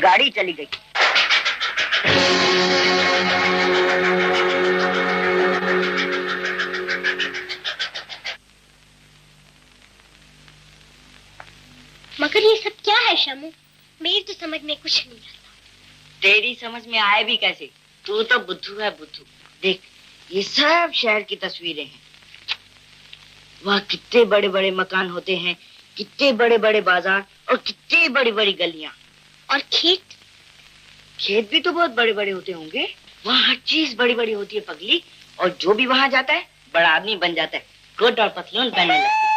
गाड़ी चली गई। मगर ये सब क्या है शमू? मेरी तो समझ में कुछ नहीं आता। तेरी समझ में आए भी कैसे? तू तो बुद्धू है, बुद्धू। देख, ये सब शहर की तस्वीरें हैं। वहाँ कितने बड़े बड़े मकान होते हैं, कितने बड़े बड़े बाजार और कितनी बड़ी बड़ी गलियां। और खेत? खेत भी तो बहुत बड़े बड़े होते होंगे। वहाँ हर चीज बड़ी बड़ी होती है पगली। और जो भी वहाँ जाता है बड़ा आदमी बन जाता है, कोट और पतलून पहनने लगता है।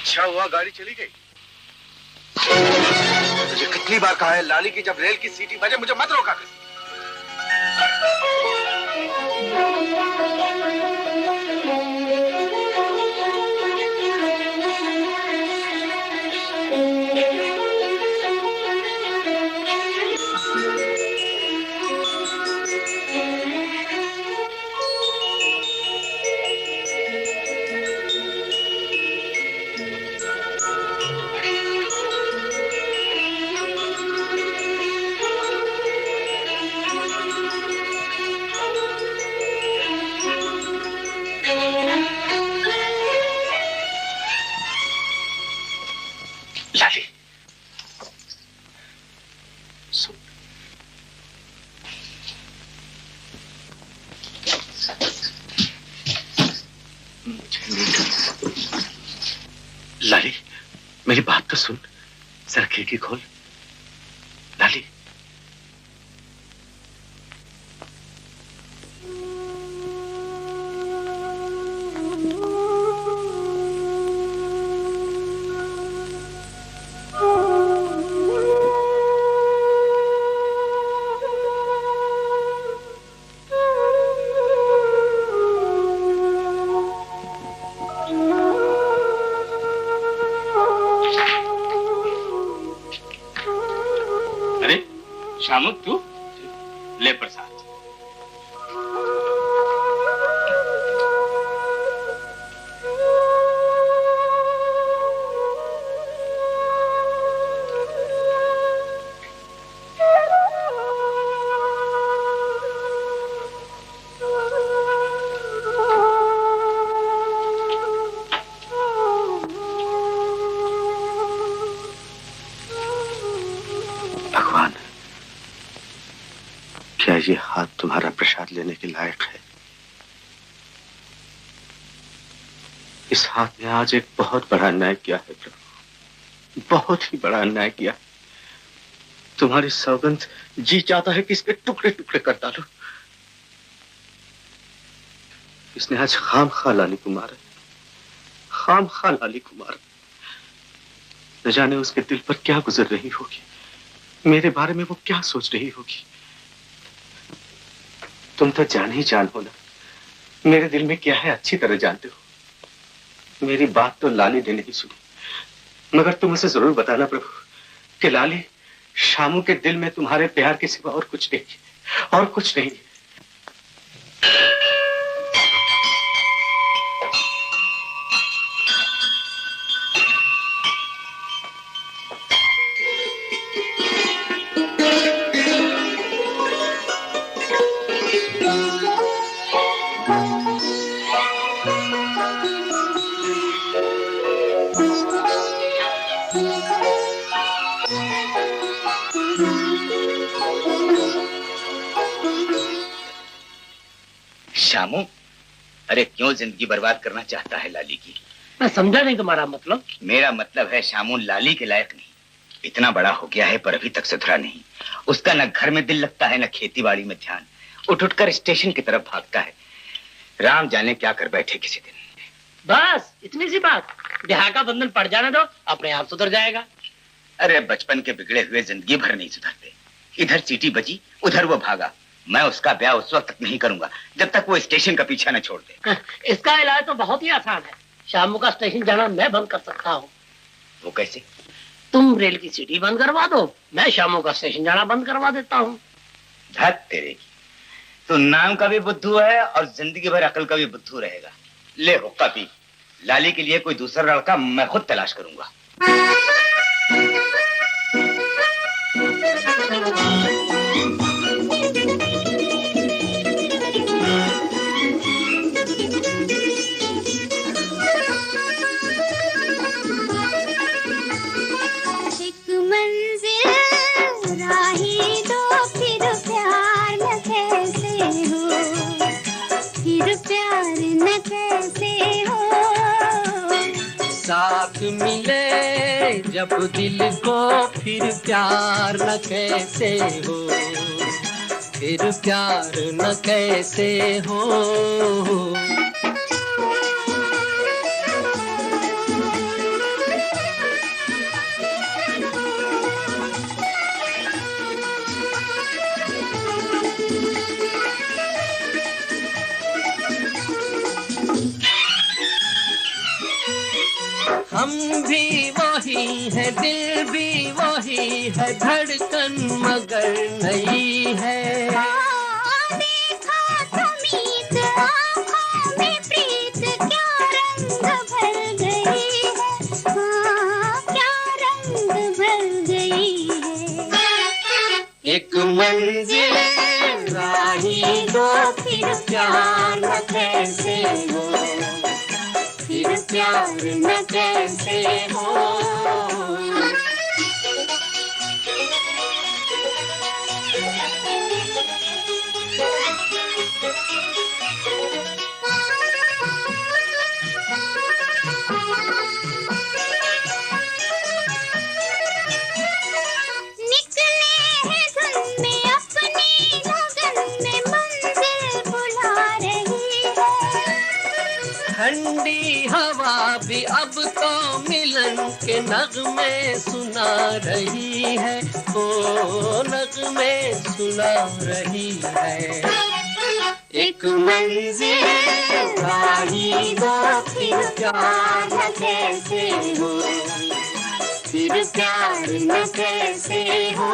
अच्छा हुआ गाड़ी चली गई। तुझे कितनी बार कहा है लाली की जब रेल की सीटी बजे मुझे मत रोका कर। लाली सुन, लाली मेरी बात तो सुन, जरा खिड़की खोल। लाली शामू तू ले प्रसाद। भगवान, क्या ये हाथ तुम्हारा प्रसाद लेने के लायक है? इस हाथ ने आज एक बहुत बड़ा अन्याय किया है प्रभु, बहुत ही बड़ा अन्याय किया। तुम्हारी सौगंध जी चाहता है कि इसके टुकड़े टुकड़े कर डालो। इसने आज खाम खा लाली को मारा, खाम खा लाली को मारा। न जाने उसके दिल पर क्या गुजर रही होगी, मेरे बारे में वो क्या सोच रही होगी। तुम तो जान ही जान हो ना मेरे दिल में क्या है, अच्छी तरह जानते हो। मेरी बात तो लाली ने नहीं सुनी, मगर तुम उसे जरूर बताना प्रभु कि लाली शामू के दिल में तुम्हारे प्यार के सिवा और कुछ नहीं, और कुछ नहीं। शामू, अरे क्यों जिंदगी बर्बाद करना चाहता है लाली की? मैं समझा नहीं तुम्हारा मतलब। मेरा मतलब है शामू लाली के लायक नहीं। इतना बड़ा हो गया है पर अभी तक सुधरा नहीं। उसका न घर में दिल लगता है न खेती बाड़ी में ध्यान। उठ उठकर स्टेशन की तरफ भागता है। राम जाने क्या कर बैठे किसी दिन। बस इतनी सी बात, ब्याह का बंधन पड़ जाने दो, अपने आप सुधर जाएगा। अरे बचपन के बिगड़े हुए जिंदगी भर नहीं सुधरते। इधर सीटी बजी, उधर वो भागा। मैं उसका ब्याह उस वक्त तक नहीं करूंगा जब तक वो स्टेशन का पीछा न छोड़ दे। इसका इलाज तो बहुत ही आसान है। शामू का स्टेशन जाना मैं बंद कर सकता हूँ। वो कैसे? तुम रेल की सीटी बंद करवा दो, मैं शामू का स्टेशन जाना बंद करवा देता हूँ। धत तेरे की, तो नाम का भी बुद्धू है और जिंदगी भर अकल का भी बुद्धू रहेगा। ले हुक्का पी। लाली के लिए कोई दूसरा लड़का मैं खुद तलाश करूंगा। साथ मिले जब दिल को फिर प्यार न कैसे हो, फिर प्यार न कैसे हो। हम भी वही है, दिल भी वही है, धड़कन मगर नहीं है। देखा तो मीत आँखों में प्रीत, क्या रंग भर गई है, क्या रंग भर गई है। एक मंजिल राही दो, फिर प्यार न कैसे हो, फिर प्यार न कैसे हो। ठंडी हवा भी अब तो मिलन के नगमे सुना रही है, ओ नगमे सुना रही है। एक मंजिल राही दो, फिर प्यार न कैसे हो, फिर प्यार न कैसे हो।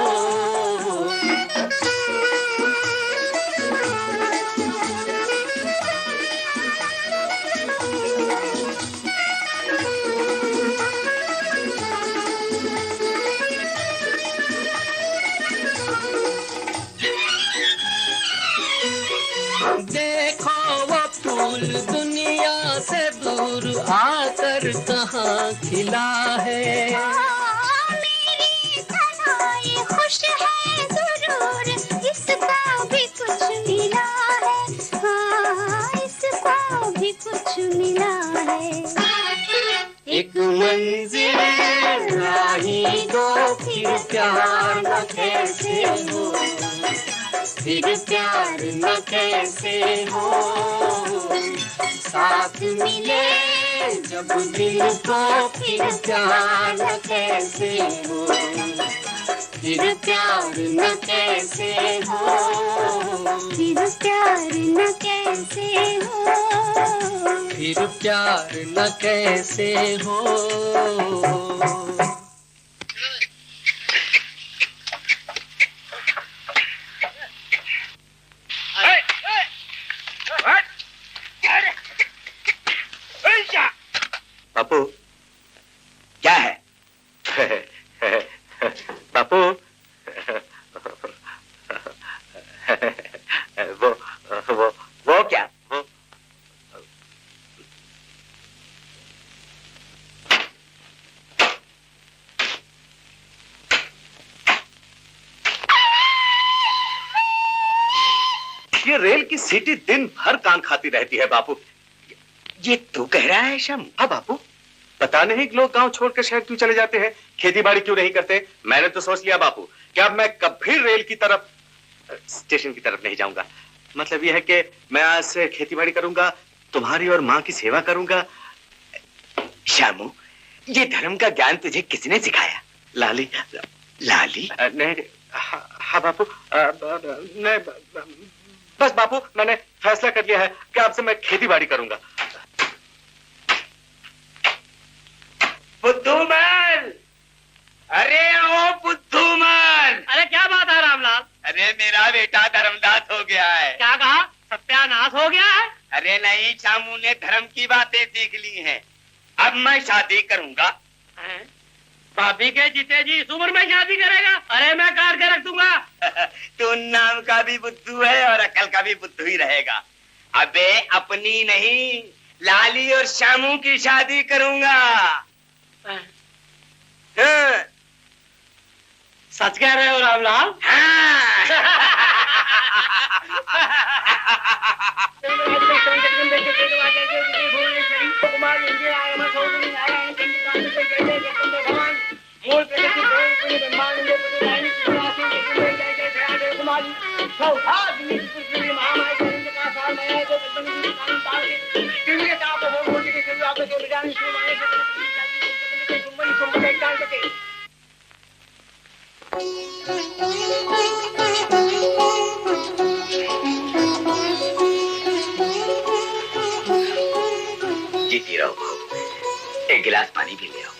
देखो वो फूल दुनिया से दूर आकर कहाँ खिला है। मेरी थनाई खुश है जरूर, इसको भी कुछ मिला है, हाँ इसको भी कुछ मिला है। एक मंजिल राही दो, फिर प्यार न कैसे हो, फिर प्यार न कैसे हो। साथ मिले जब दिल को, फिर प्यार न कैसे हो, फिर प्यार न कैसे हो, फिर प्यार न कैसे हो, फिर प्यार न कैसे हो। बापू क्या है? बापू वो क्या? वो ये रेल की सीटी दिन भर कान खाती रहती है बापू। ये तू कह रहा है श्याम? हाँ बापू, पता नहीं कि लोग गांव छोड़कर शहर क्यों चले जाते हैं, खेती बाड़ी क्यों नहीं करते। मैंने तो सोच लिया बापू कि अब मैं कभी रेल की तरफ, स्टेशन की तरफ नहीं जाऊंगा। मतलब यह है कि मैं आज से खेती बाड़ी करूंगा, तुम्हारी और माँ की सेवा करूंगा। श्यामू, ये धर्म का ज्ञान तुझे किसने सिखाया? लाली। लाली? नहीं, हाँ बापू, नहीं, बस बापू मैंने फैसला कर लिया है कि अब से मैं खेती बाड़ी करूंगा। बुद्धूमल! अरे ओ बुद्धूमल! अरे क्या बात है रामलाल? अरे मेरा बेटा धर्मदास हो गया है। क्या कहा? सत्यानाश हो गया है? अरे नहीं, श्यामू ने धर्म की बातें सीख ली हैं। अब मैं शादी करूंगा। भाभी के जीते जी इस उम्र में शादी करेगा? अरे मैं काट के रख दूंगा। तू नाम का भी बुद्धू है और अकल का भी बुद्धू ही रहेगा। अबे अपनी नहीं, लाली और श्यामू की शादी करूंगा। हाँ। सच कह रहे हो रामलाल? जीती रहो, एक गिलास पानी भी ले आओ।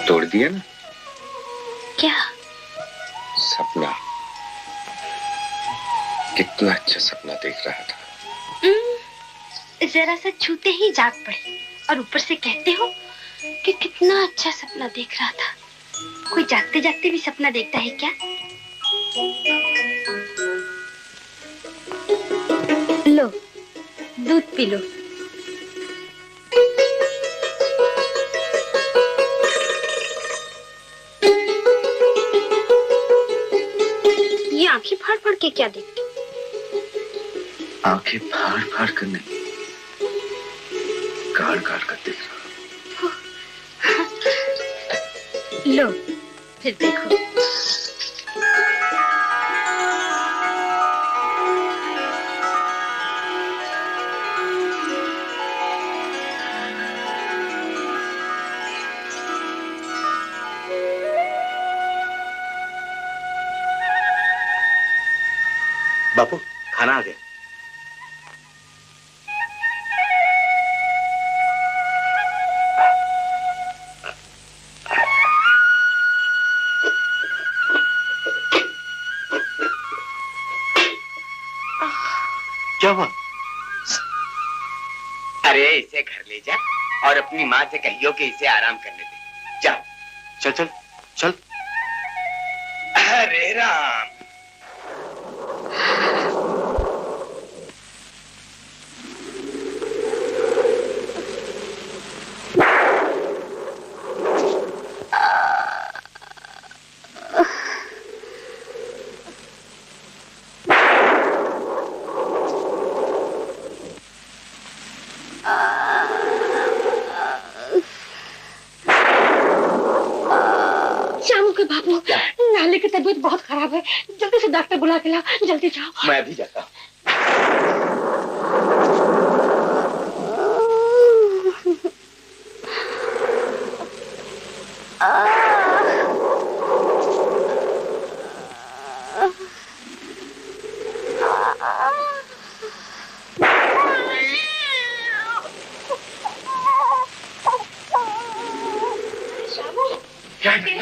तोड़ दिया ना? क्या? सपना। कितना अच्छा सपना देख रहा था। जरा सा छूते ही जाग पड़े और ऊपर से कहते हो कि कितना अच्छा सपना देख रहा था। कोई जागते जागते भी सपना देखता है क्या? लो, दूध पी लो। ये आंखें फाड़ फाड़ के क्या देखते हो? आंखें फाड़ फाड़ कर नहीं, गाड़ गाड़ कर देख रहा। लो, फिर देखो। बापू, खाना आ गया। क्या हुआ? अरे इसे घर ले जा और अपनी माँ से कहियो कि इसे आराम करने दे। जाओ। चल चल चल। अरे राम, नाले की तबीयत बहुत खराब है, जल्दी से डॉक्टर बुला के लाओ। जल्दी जाओ। मैं भी जाता हूँ।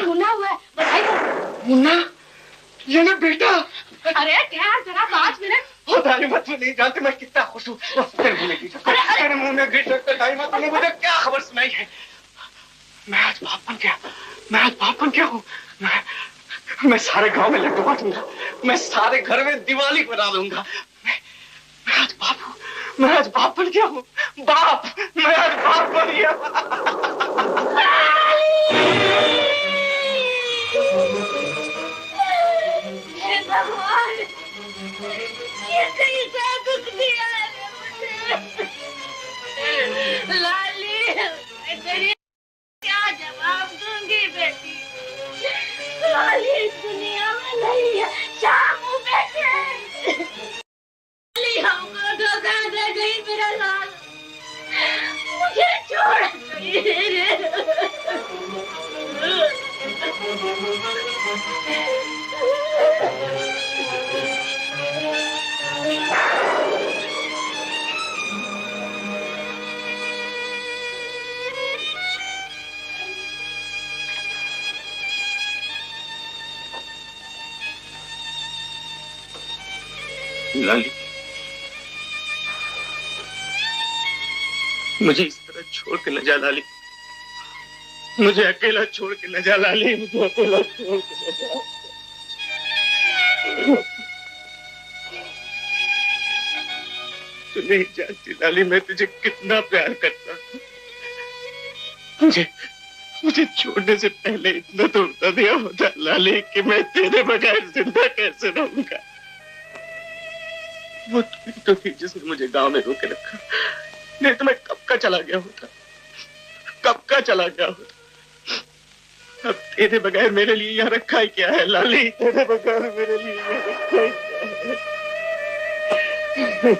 मुन्ना हुआ है, बधाई हो। मुन्ना, ये ना बेटा। अरे क्या, जरा 5 मिनट। हो दाई मत, नहीं जानते मैं कितना खुश हूँ। तेरे मुंह में गिर तेरे मुंह में गिर सकता दाई मत, तूने मुझे क्या खबर सुनाई है? मैं आज बाप बन गया। मैं आज बाप बन गया हूँ। मैं सारे गांव में लड्डू बांटूंगा। मैं सारे घर में दिवाली बना दूंगा। मैं आज बाप हूँ। मैं आज बाप बन गया हूँ। बाप, मैं आज बाप बन गया। भगवान, ये कैसा दुख दिया है मुझे। लाली, मैं तेरी क्या जवाब दूंगी बेटी? लाली इस दुनिया में नहीं है। शामू बेटे, लाली हमको धोखा दे गई मेरा लाल, मुझे छोड़ गई रे। लाली, मुझे इस तरह छोड़ के न जा लाली, मुझे अकेला छोड़ के न जा लाली, मुझे अकेला छोड़ के न जा। तू नहीं जानती लाली, मैं तुझे कितना प्यार करता हूँ। मुझे छोड़ने से पहले इतना तो बता दिया होता लाली कि मैं तेरे बगैर जिंदा कैसे रहूंगा। वो तो थी जिसने मुझे गांव में रोके रखा, नहीं तो मैं कब का चला गया होता, कब का चला गया होता। अब तेरे बगैर मेरे लिए यहाँ रखा ही क्या है लाली, तेरे बगैर मेरे लिए यहाँ रखा ही क्या है।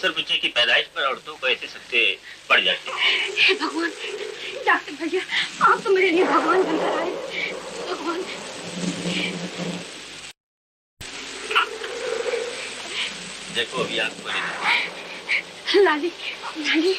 बच्चे की पैदाइश पर औरतों को ऐसे सकते पड़ जाते हैं। हे भगवान, डॉक्टर भैया आप तो मेरे लिए भगवान बनकर आए। भगवान, देखो अभी आंख खोली। लाली, लाली।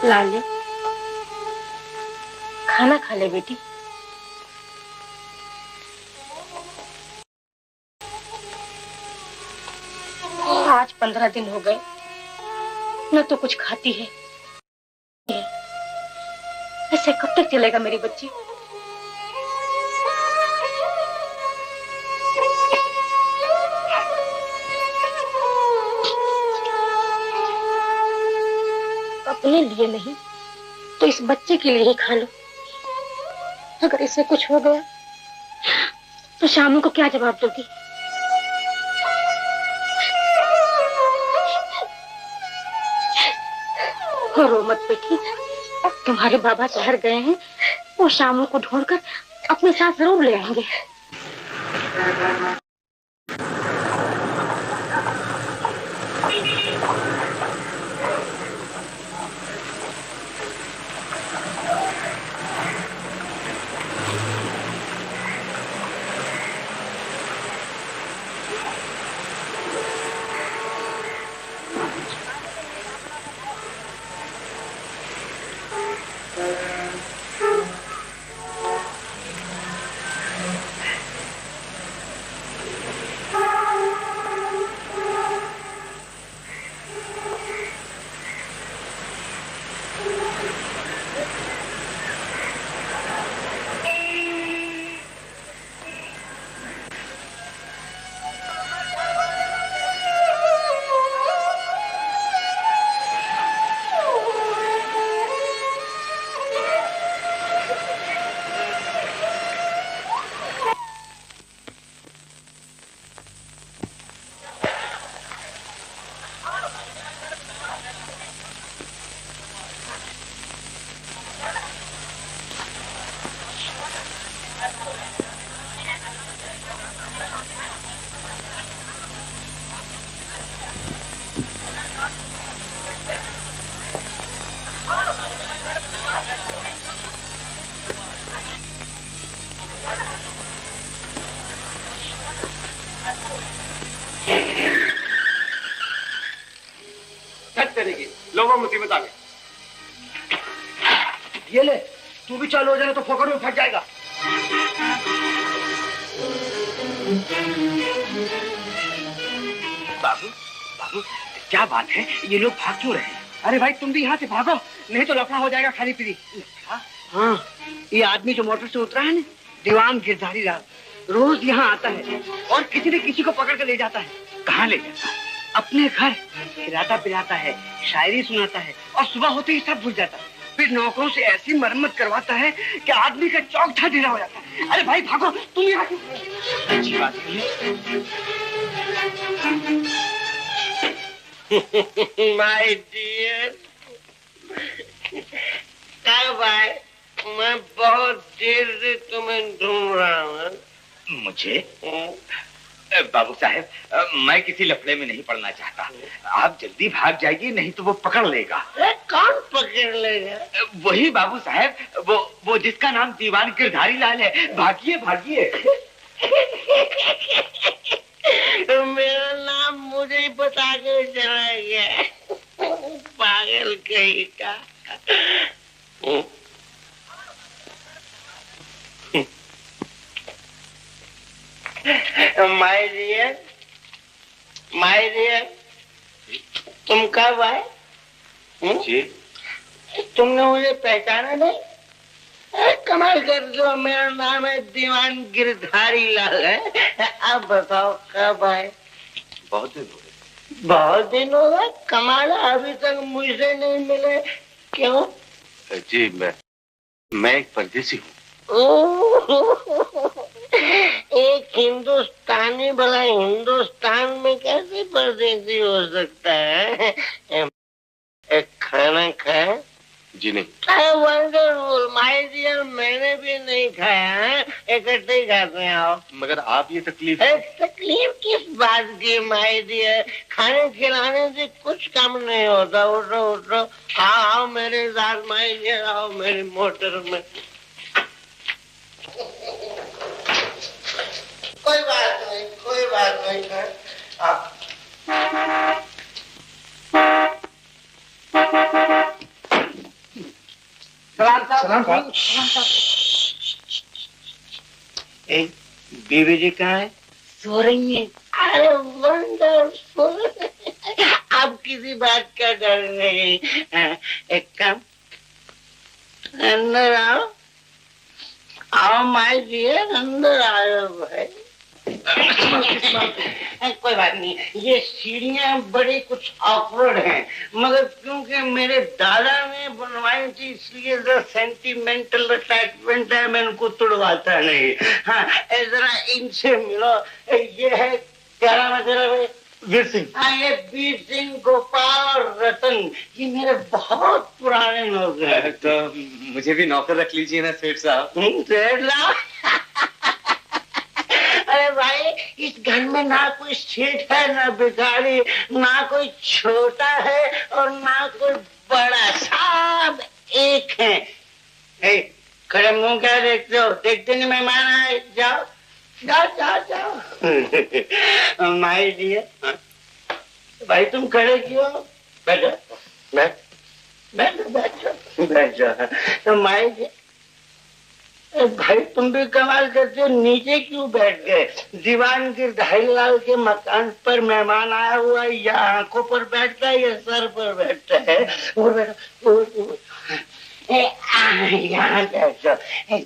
लाली, खाना खा ले बेटी। आज 15 दिन हो गए, न तो कुछ खाती है। ऐसे कब तक चलेगा मेरी बच्ची? लिए नहीं तो इस बच्चे के लिए ही खा लो। अगर इसे कुछ हो गया तो शामू को क्या जवाब दोगी? रो मत बेटी, तुम्हारे बाबा शहर गए हैं, वो शामू को ढूंढकर अपने साथ जरूर ले आएंगे। लोगों मुसीबत आ गई। ये ले, तू भी चालू हो जाए तो फोकट में फट जाएगा। बाबू, बाबू, क्या बात है? ये लोग भाग क्यों रहे हैं? अरे भाई तुम भी यहाँ से भागो, नहीं तो लफड़ा हो जाएगा खाली पीली। हाँ, ये आदमी जो मोटर से उतरा है ना, दीवान गिरधारी लाल, रोज यहाँ आता है और किसी न किसी को पकड़ कर ले जाता है। कहाँ ले जाता है? अपने घर खिलाता पिलाता है, शायरी सुनाता है और सुबह होते ही सब भूल जाता है। फिर नौकरों से ऐसी मरम्मत करवाता है कि आदमी का चौक ढीला हो जाता है। अरे भाई भागो, तुम यहाँ अच्छी बात है। माय डियर, भाई मैं बहुत देर से तुम्हें ढूंढ रहा हूँ। मुझे? बाबू साहब, मैं किसी लफड़े में नहीं पड़ना चाहता। आप जल्दी भाग जाइए, नहीं तो वो पकड़ लेगा। कौन पकड़ लेगा? वही बाबू साहब, वो जिसका नाम दीवान गिरधारी लाल है। भागिए भागिए। मेरा नाम मुझे ही बता के चला गया, पागल कहीं का। माय डियर, तुम कब आए? जी, तुमने मुझे पहचाना नहीं? कमाल कर दो, मेरा नाम है दीवान गिरधारी लाल है। अब बताओ कब आए? बहुत दिन हो गए। बहुत दिन हो गए? कमाल है, अभी तक मुझसे नहीं मिले, क्यों? जी, मैं एक परदेसी हूँ। एक हिंदुस्तानी भला हिंदुस्तान में कैसे परदेसी हो सकता है? एक खाना खाया? जी नहीं। वंडरफुल माय डियर, मैंने भी नहीं खाया है, इकट्ठे ही खाते हैं। आओ। मगर आप ये तकलीफ तकलीफ किस बात की माय डियर? खाने खिलाने से कुछ कम नहीं होता। उठो उठो, आओ मेरे साथ माय डियर, आओ मेरी मोटर में। कोई बात नहीं, कोई बात नहीं है। सलाम साहब। बीवी जी कहाँ है? सो रही है। अरे वंडरफुल, अब किसी बात का डर नहीं। एक काम, अंदर आओ। आओ माय डियर, अंदर आओ भाई। कोई बात नहीं, ये सीढ़ियाँ बड़ी कुछ ऑकवर्ड हैं, मगर क्योंकि मेरे दादा ने बनवाई थी इसलिए जो सेंटिमेंटल अटैचमेंट है मैं इनको तुड़वाता नहीं। हाँ, जरा इनसे मिलो। ये है, क्या नाम है तेरा भाई? वीर सिंह। हाँ, ये वीर सिंह, गोपाल और रतन, ये मेरे बहुत पुराने लोग हैं। तो मुझे भी नौकर रख लीजिए ना सेठ साहब। सेठ साहब? अरे भाई, इस घर में ना कोई सेठ है, ना भिखारी, ना कोई छोटा है और ना कोई बड़ा, सब एक है। खड़े मुंह क्या देखते हो? देखते नहीं मेहमान आए? जाओ जाओ जाओ जाओ। माई डियर, भाई तुम खड़े क्यों? बैठो बैठ बैठो बैठो बैठो। तो माई डियर, भाई तुम भी कमाल करते हो, नीचे क्यों बैठ गए? दीवान के ढाईलाल के मकान पर मेहमान आया हुआ, या आंखों पर बैठता है या सर पर बैठता है? और बैठो, यहाँ बैठो।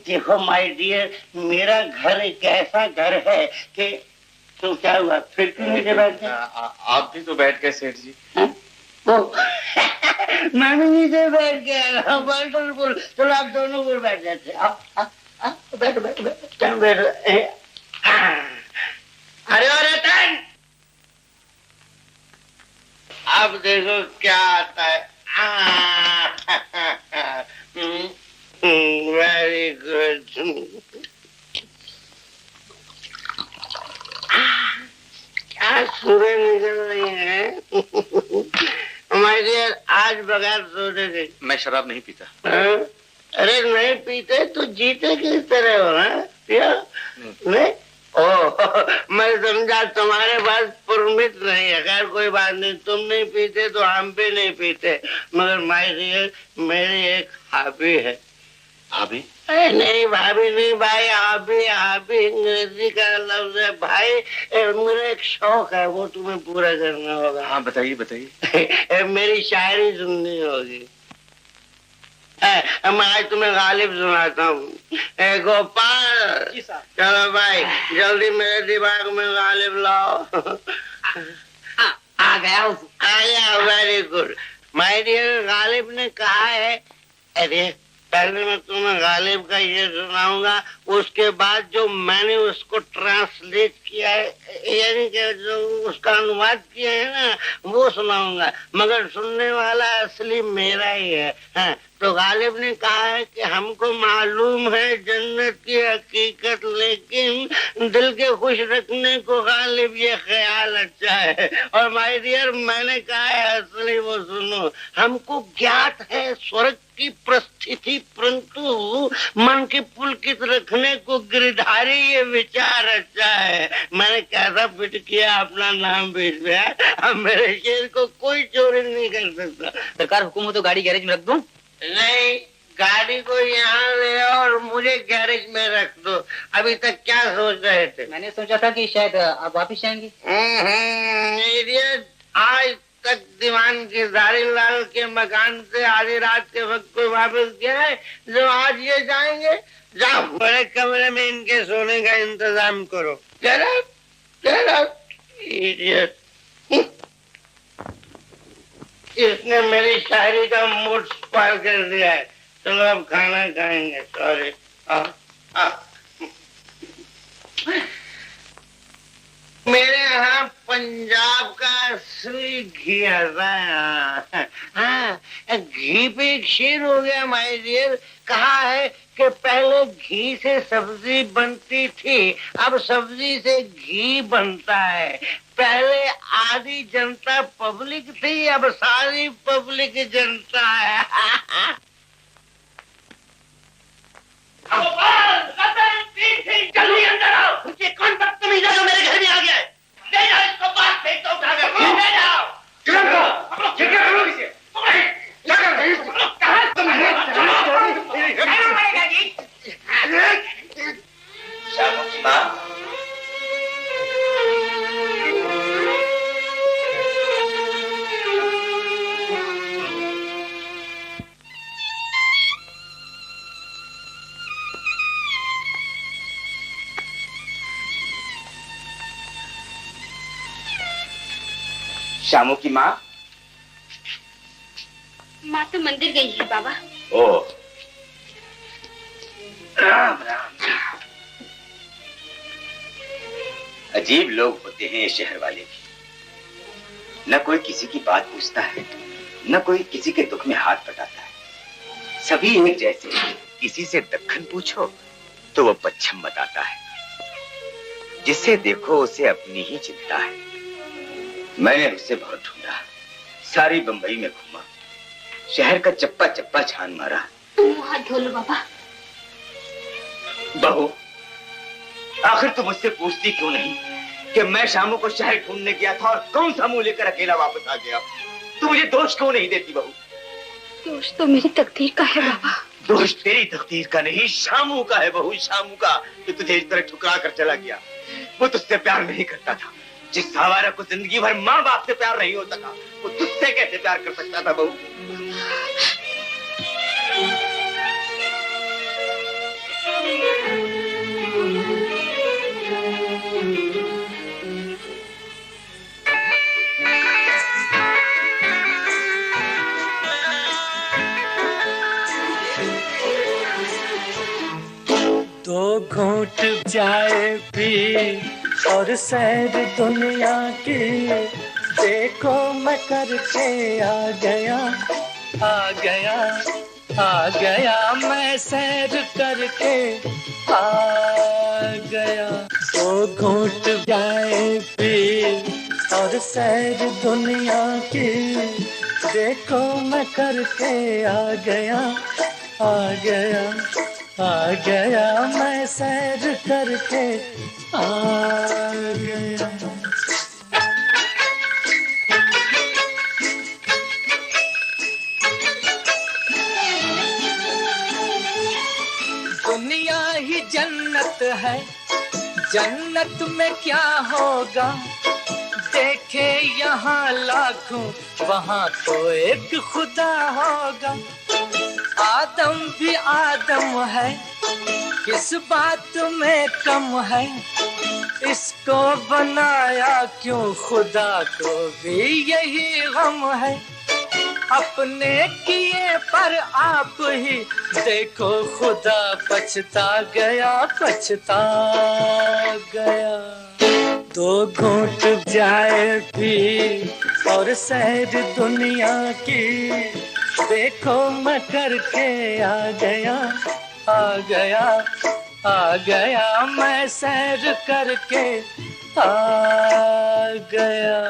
देखो माय डियर, मेरा घर एक ऐसा घर है कि तो क्या हुआ, फिर क्यों नीचे बैठ गए? आप भी तो बैठ गए सेठ जी। मैं भी नीचे बैठ गया। वंडरफुल, चलो आप दोनों को बैठ जाते। बैठो बैठो बैठो बैठो। अरे रतन, अब देखो क्या आता है। Very good. क्या सुबह निकल रही है। माय डियर, आज बगैर सोचे थे। मैं शराब नहीं पीता। अरे नहीं पीते तो जीते किस तरह हो? नहीं? ओह, मैं समझा तुम्हारे पास परमिट नहीं है। खैर कोई बात नहीं, तुम नहीं पीते तो हम भी नहीं पीते, मगर माय डियर मेरी एक हॉबी है। भाभी? नहीं भाभी नहीं भाई, हॉबी अंग्रेजी का लफ्ज है भाई। मेरा एक शौक है, वो तुम्हें पूरा करना होगा। हाँ बताइए बताइए। मेरी शायरी सुननी होगी। मैं आज तुम्हें गालिब सुनाता हूँ। गोपाल, चलो भाई जल्दी मेरे दिमाग में गालिब लाओ। आ गया। Very good my dear. Ghalib ने कहा है, अरे पहले मैं तुम्हें गालिब का ये सुनाऊंगा, उसके बाद जो मैंने उसको ट्रांसलेट किया है, यानी कि जो उसका अनुवाद किया है ना, वो सुनाऊंगा, मगर सुनने वाला असली मेरा ही है। हाँ, तो गालिब ने कहा है कि हमको मालूम है जन्नत की हकीकत, लेकिन दिल के खुश रखने को गालिब ये ख्याल अच्छा है। और माय डियर, मैंने कहा है असली वो सुनो। हमको ज्ञात है स्वर्ग की प्रस्थिति, परंतु मन के पुलकित रखने को गिरधारी ये विचार अच्छा है। मैंने कैसा फिट किया अपना नाम बीच में। अब मेरे शेर को कोई चोरी नहीं कर सकता। सरकार हुकुम हो तो गाड़ी गैरेज में रख दूं? नहीं, गाड़ी को यहाँ ले आओ और मुझे गैरेज में रख दो। अभी तक क्या सोच रहे थे? मैंने सोचा था कि शायद आप वापिस आएंगे। आज तक दीवान के धारीलाल के मकान से आधी रात के वक्त कोई वापस गया है जो आज ये जाएंगे? जाओ बड़े कमरे में इनके सोने का इंतजाम करो। इडियट। इसने मेरी शायरी का मूड स्पॉइल कर दिया है। चलो अब खाना खाएंगे। सॉरी। मेरे यहाँ पंजाब का असली घी आता है। हाँ, घी पे एक शेर हो गया माय डियर। कहा है कि पहले घी से सब्जी बनती थी, अब सब्जी से घी बनता है। पहले आधी जनता पब्लिक थी, अब सारी पब्लिक जनता है। जल्दी अंदर आओ। ये कौन बदतमीज है जो मेरे घर में आ गया है? ले जाओ इसको, बाहर फेंक दो, उठा कर ले जाओ। शामू की माँ? माँ तो मंदिर गई है बाबा। ओ, राम राम। अजीब लोग होते हैं ये शहर वाले भी। न कोई किसी की बात पूछता है, न कोई किसी के दुख में हाथ बटाता है। सभी एक जैसे। किसी से दक्खन पूछो तो वो पश्चिम बताता है। जिसे देखो उसे अपनी ही चिंता है। मैंने उसे बहुत ढूंढा, सारी बंबई में घूमा, शहर का चप्पा चप्पा छान मारा। तुम हाथ धो लो बाबा। बहू, आखिर तुम मुझसे पूछती क्यों नहीं कि मैं शामू को शहर ढूंढने गया था और कौन सा मुंह लेकर अकेला वापस आ गया? तू मुझे दोष क्यों नहीं देती बहू? दोष तो मेरी तकदीर का है बाबा। दोष तेरी तकदीर का नहीं, शामू का है बहू, शामू का, जो तुझे इस तरह ठुकरा कर चला गया। वो तुझसे प्यार नहीं करता था। जिस आवारा को जिंदगी भर माँ बाप से प्यार नहीं हो सका, वो तुझसे कैसे प्यार कर सकता था बहू? दो घूंट जाए भी और सैर दुनिया की, देखो मैं करके आ गया, आ गया, आ गया, मैं सैर करके आ गया। दो घूंट जाए भी और सैर दुनिया की, देखो मैं करके आ गया, आ गया, आ गया, मैं सैर करके आ गया। दुनिया ही जन्नत है, जन्नत में क्या होगा? देखे यहाँ लाखों, वहाँ तो एक खुदा होगा। आदम भी आदम है, किस बात में कम है? इसको बनाया क्यों, खुदा को भी यही गम है। अपने किए पर आप ही देखो, खुदा पछता गया, पछता गया। दो घूंट जाए भी और सैर दुनिया की, देखो मैं करके आ गया, आ गया, आ गया, मैं सैर करके आ गया।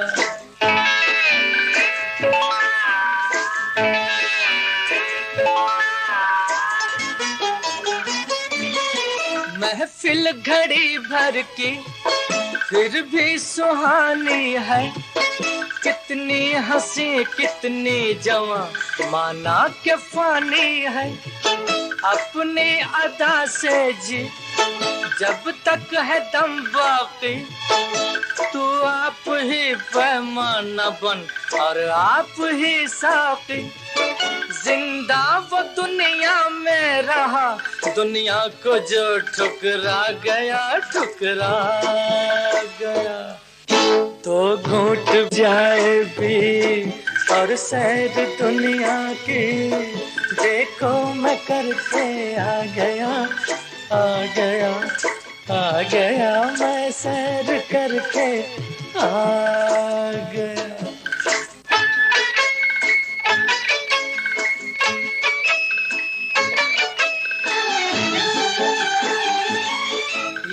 महफिल घड़ी भर की फिर भी सुहानी है। कितनी हंसी कितनी जवां माना के फानी है। अपनी अदा से जी जब तक है दम बाकी, तू आप ही पैमाना बन और आप ही साकी। जिंदा वो दुनिया में रहा, दुनिया को जो ठुकरा गया, ठुकरा गया। तो घूंट जाए भी और सैर दुनिया की, देखो मैं करके आ गया, आ गया, आ गया, मैं सैर करके आ गया।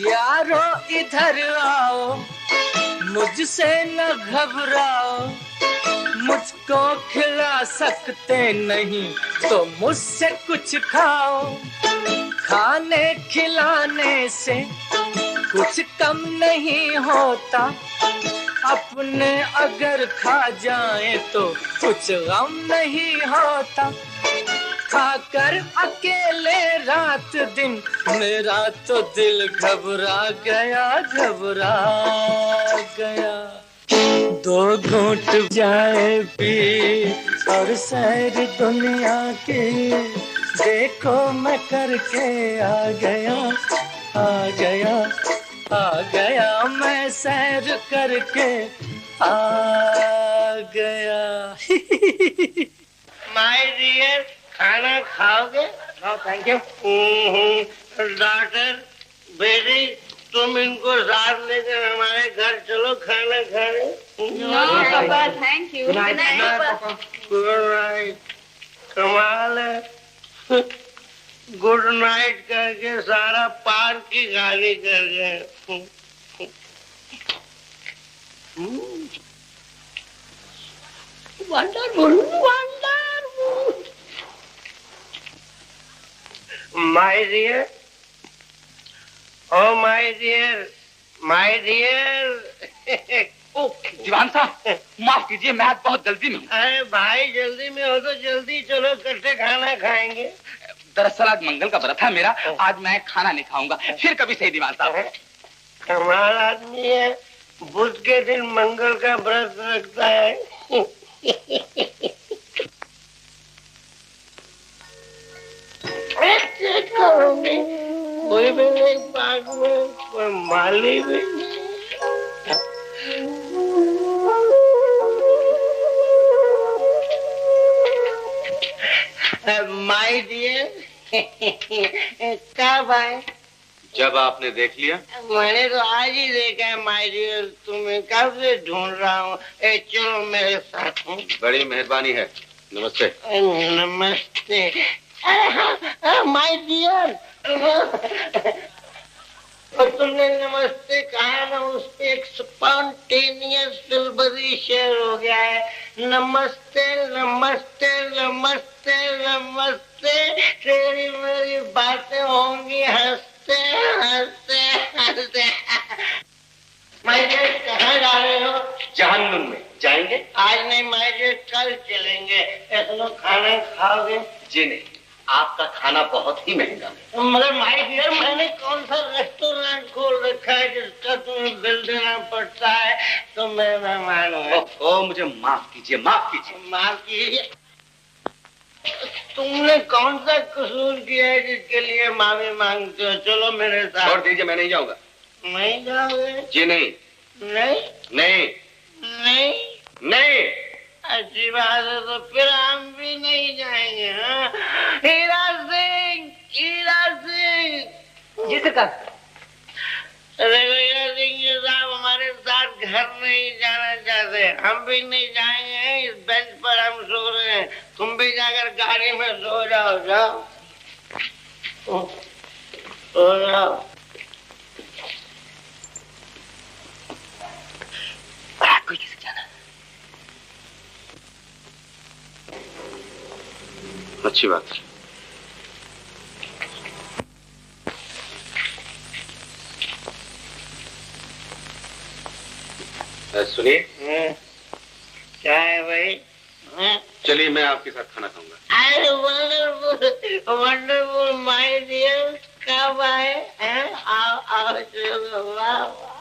यारो इधर आओ, मुझसे न घबराओ। मुझको खिला सकते नहीं तो मुझसे कुछ खाओ। खाने खिलाने से कुछ कम नहीं होता, अपने अगर खा जाए तो कुछ गम नहीं होता। खाकर अकेले रात दिन मेरा तो दिल घबरा गया, घबरा गया। दो घूंट जाए भी और सैर दुनिया की, देखो मैं करके आ गया, आ गया, आ गया, मैं सैर करके आ गया। माय डियर, खाना खाओगे? No thank you. डॉक्टर बेटी, तुम इनको साथ लेकर हमारे घर चलो खाना खाने। Thank you. Good night. Good night. कमाल है, गुड नाइट करके सारा पार्क की गाली कर गए। Wonderful, wonderful. My dear, oh my dear, my dear. ओ दीवान साहब, माफ कीजिए, मैं आज बहुत जल्दी में हूँ। अरे भाई, जल्दी में हो तो जल्दी चलो, इकट्ठे खाना खाएंगे। दरअसल आज मंगल का व्रत है मेरा, आज मैं खाना नहीं खाऊंगा। फिर कभी सही दीवान साहब। कमाल आदमी है, बुध के दिन मंगल का व्रत रखता है। कोई भी नहीं पार्क में, कोई माली भी नहीं। माय डियर, कब आए? जब आपने देख लिया। मैंने तो आज ही देखा है माय डियर, तुम्हें कब से ढूंढ रहा हूँ। चलो मेरे साथ। बड़ी मेहरबानी है, नमस्ते। नमस्ते माय डियर। और तुमने नमस्ते कहा ना, उस पे एक स्पॉन्टेनियस फिल्बरी शेयर हो गया है। नमस्ते नमस्ते नमस्ते नमस्ते, तेरी मेरी बातें होंगी हंसते हंसते हंसते। माय डियर, कहाँ जा रहे हो? जहन्नुम में जाएंगे? आज नहीं माय डियर, कल चलेंगे। ऐसा खाना खाओगे? जी नहीं, आपका खाना बहुत ही महंगा है। मगर माय डियर, मैंने कौन सा रेस्टोरेंट खोल रखा है जिसका तुम्हें बिल देना पड़ता है? तो मैं मेहमान हूँ। ओ मुझे माफ कीजिए, माफ कीजिए। माफ कीजिए। तुमने कौन सा कसूर किया है जिसके लिए माफी मांगते हो? चलो मेरे साथ। छोड़ दीजिए, मैं नहीं जाऊंगा। नहीं जाओगे? जी नहीं। नहीं नहीं नहीं, नहीं। अच्छी बात है, तो फिर हम भी नहीं जाएंगे। हाँ? हीरा सिंह, हीरा सिंह। जी सरकार। देखो हीरा सिंह जी साहब हमारे साथ घर नहीं जाना चाहते, हम भी नहीं जाएंगे। इस बेंच पर हम सो रहे हैं, तुम भी जाकर गाड़ी में सो जाओ। जाओ सो जाओ। कोई किसी जाना। अच्छी बात है। सुनिए। क्या है भाई? चलिए, मैं आपके साथ खाना खाऊंगा। अरे वंडरफुल, वंडरफुल माय डियर, कब आए? आओ आओ, चलो। वाह वाह।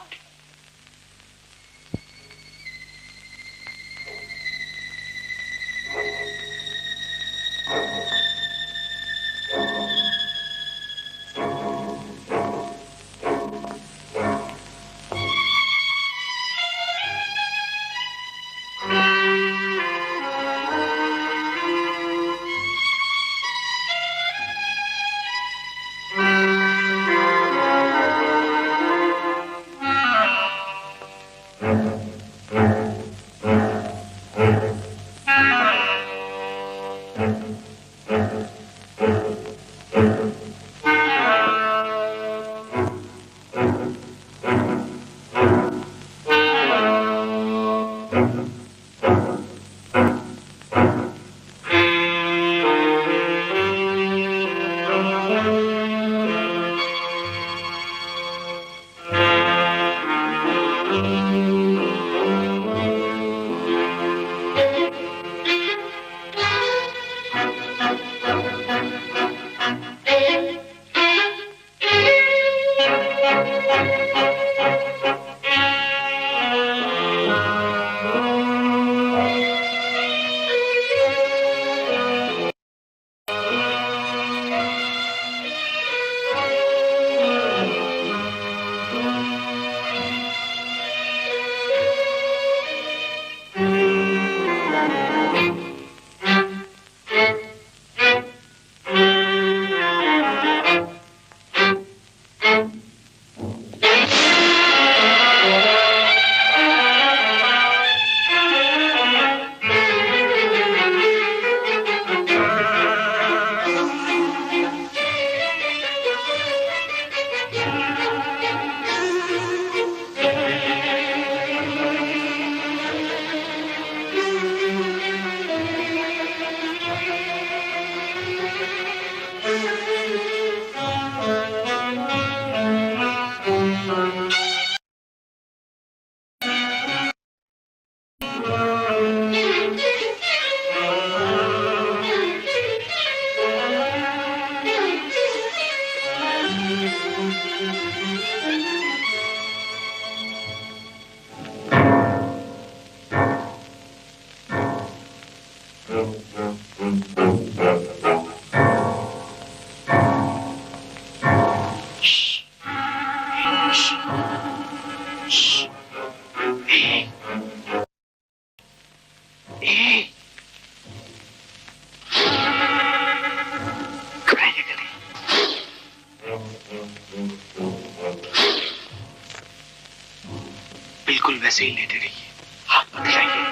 बिल्कुल वैसे ही लेटे रहिए, हाथ मत हिलाइए,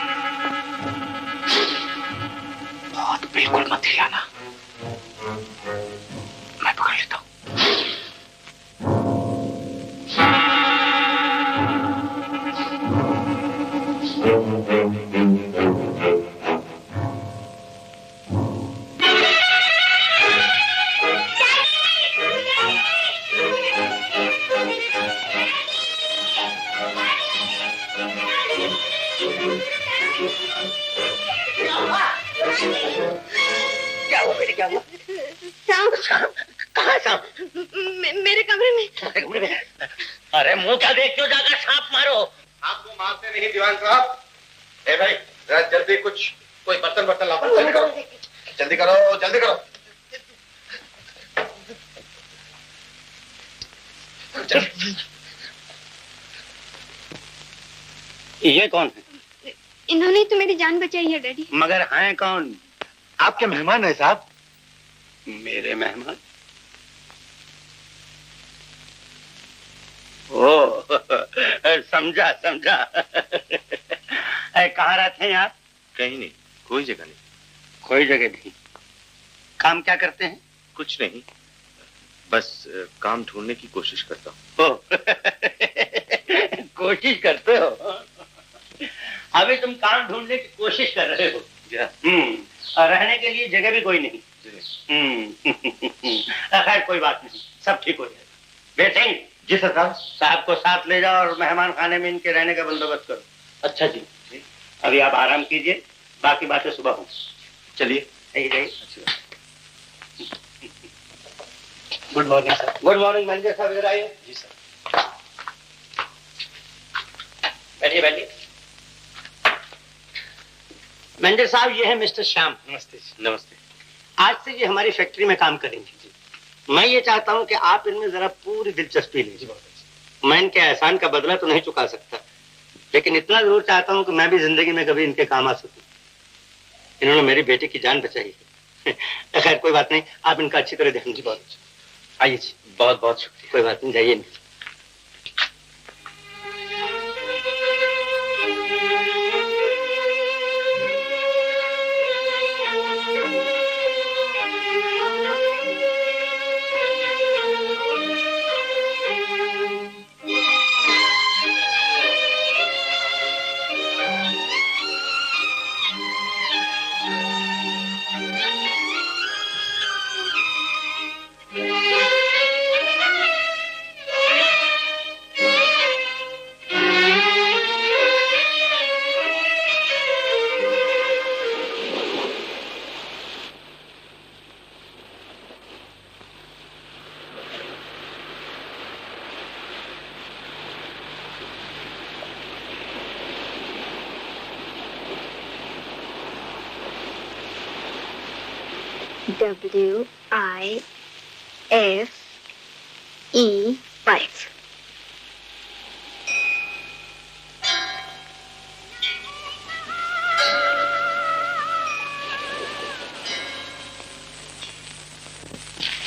बहुत बिल्कुल मत हिलाना, मैं पकड़ लेता हूं। क्या हुआ बेटे, क्या हुआ? कहाँ सांप? मेरे कमरे में। अरे मुंह क्या देखते हो, जाकर सांप मारो। आपको मारते नहीं दीवान साहब। ए भाई जरा जल्दी कुछ कोई बर्तन बर्तन लाओ, जल्दी करो, जल्दी करो, जल्दी करो। ये कौन है? इन्होंने तो मेरी जान बचाई है डैडी। मगर हैं कौन? आपके मेहमान है साहब। मेरे मेहमान? ओ समझा समझा। कहाँ रहते हैं आप? कहीं नहीं, कोई जगह नहीं। कोई जगह नहीं। काम क्या करते हैं? कुछ नहीं, बस काम ढूंढने की कोशिश करता हूँ। कोशिश करते हो? अभी तुम काम ढूंढने की कोशिश कर रहे हो? और रहने के लिए जगह भी कोई नहीं? खैर कोई बात नहीं, सब ठीक हो जाएगा। बेसिंग जी सरकार। साहब को साथ ले जाओ और मेहमान खाने में इनके रहने का बंदोबस्त करो। अच्छा जी। अभी आप आराम कीजिए, बाकी बातें सुबह हो। चलिए। Good morning sir. Good morning manager साहब, इधर आइए। जी सर। बैठिए बैठिए। मैनेजर साहब, ये है मिस्टर श्याम। नमस्ते जी। नमस्ते। आज से ये हमारी फैक्ट्री में काम करेंगे। मैं ये चाहता हूँ कि आप इनमें जरा पूरी दिलचस्पी लीजिए। मैं इनके एहसान का बदला तो नहीं चुका सकता, लेकिन इतना जरूर चाहता हूँ कि मैं भी जिंदगी में कभी इनके काम आ सकूं। इन्होंने मेरी बेटी की जान बचाई है। खैर कोई बात नहीं, आप इनका अच्छी तरह ध्यान दीजिए। बहुत अच्छा। आइए जी। बहुत बहुत शुक्रिया। कोई बात नहीं, जाइए नहीं। WIFE 5।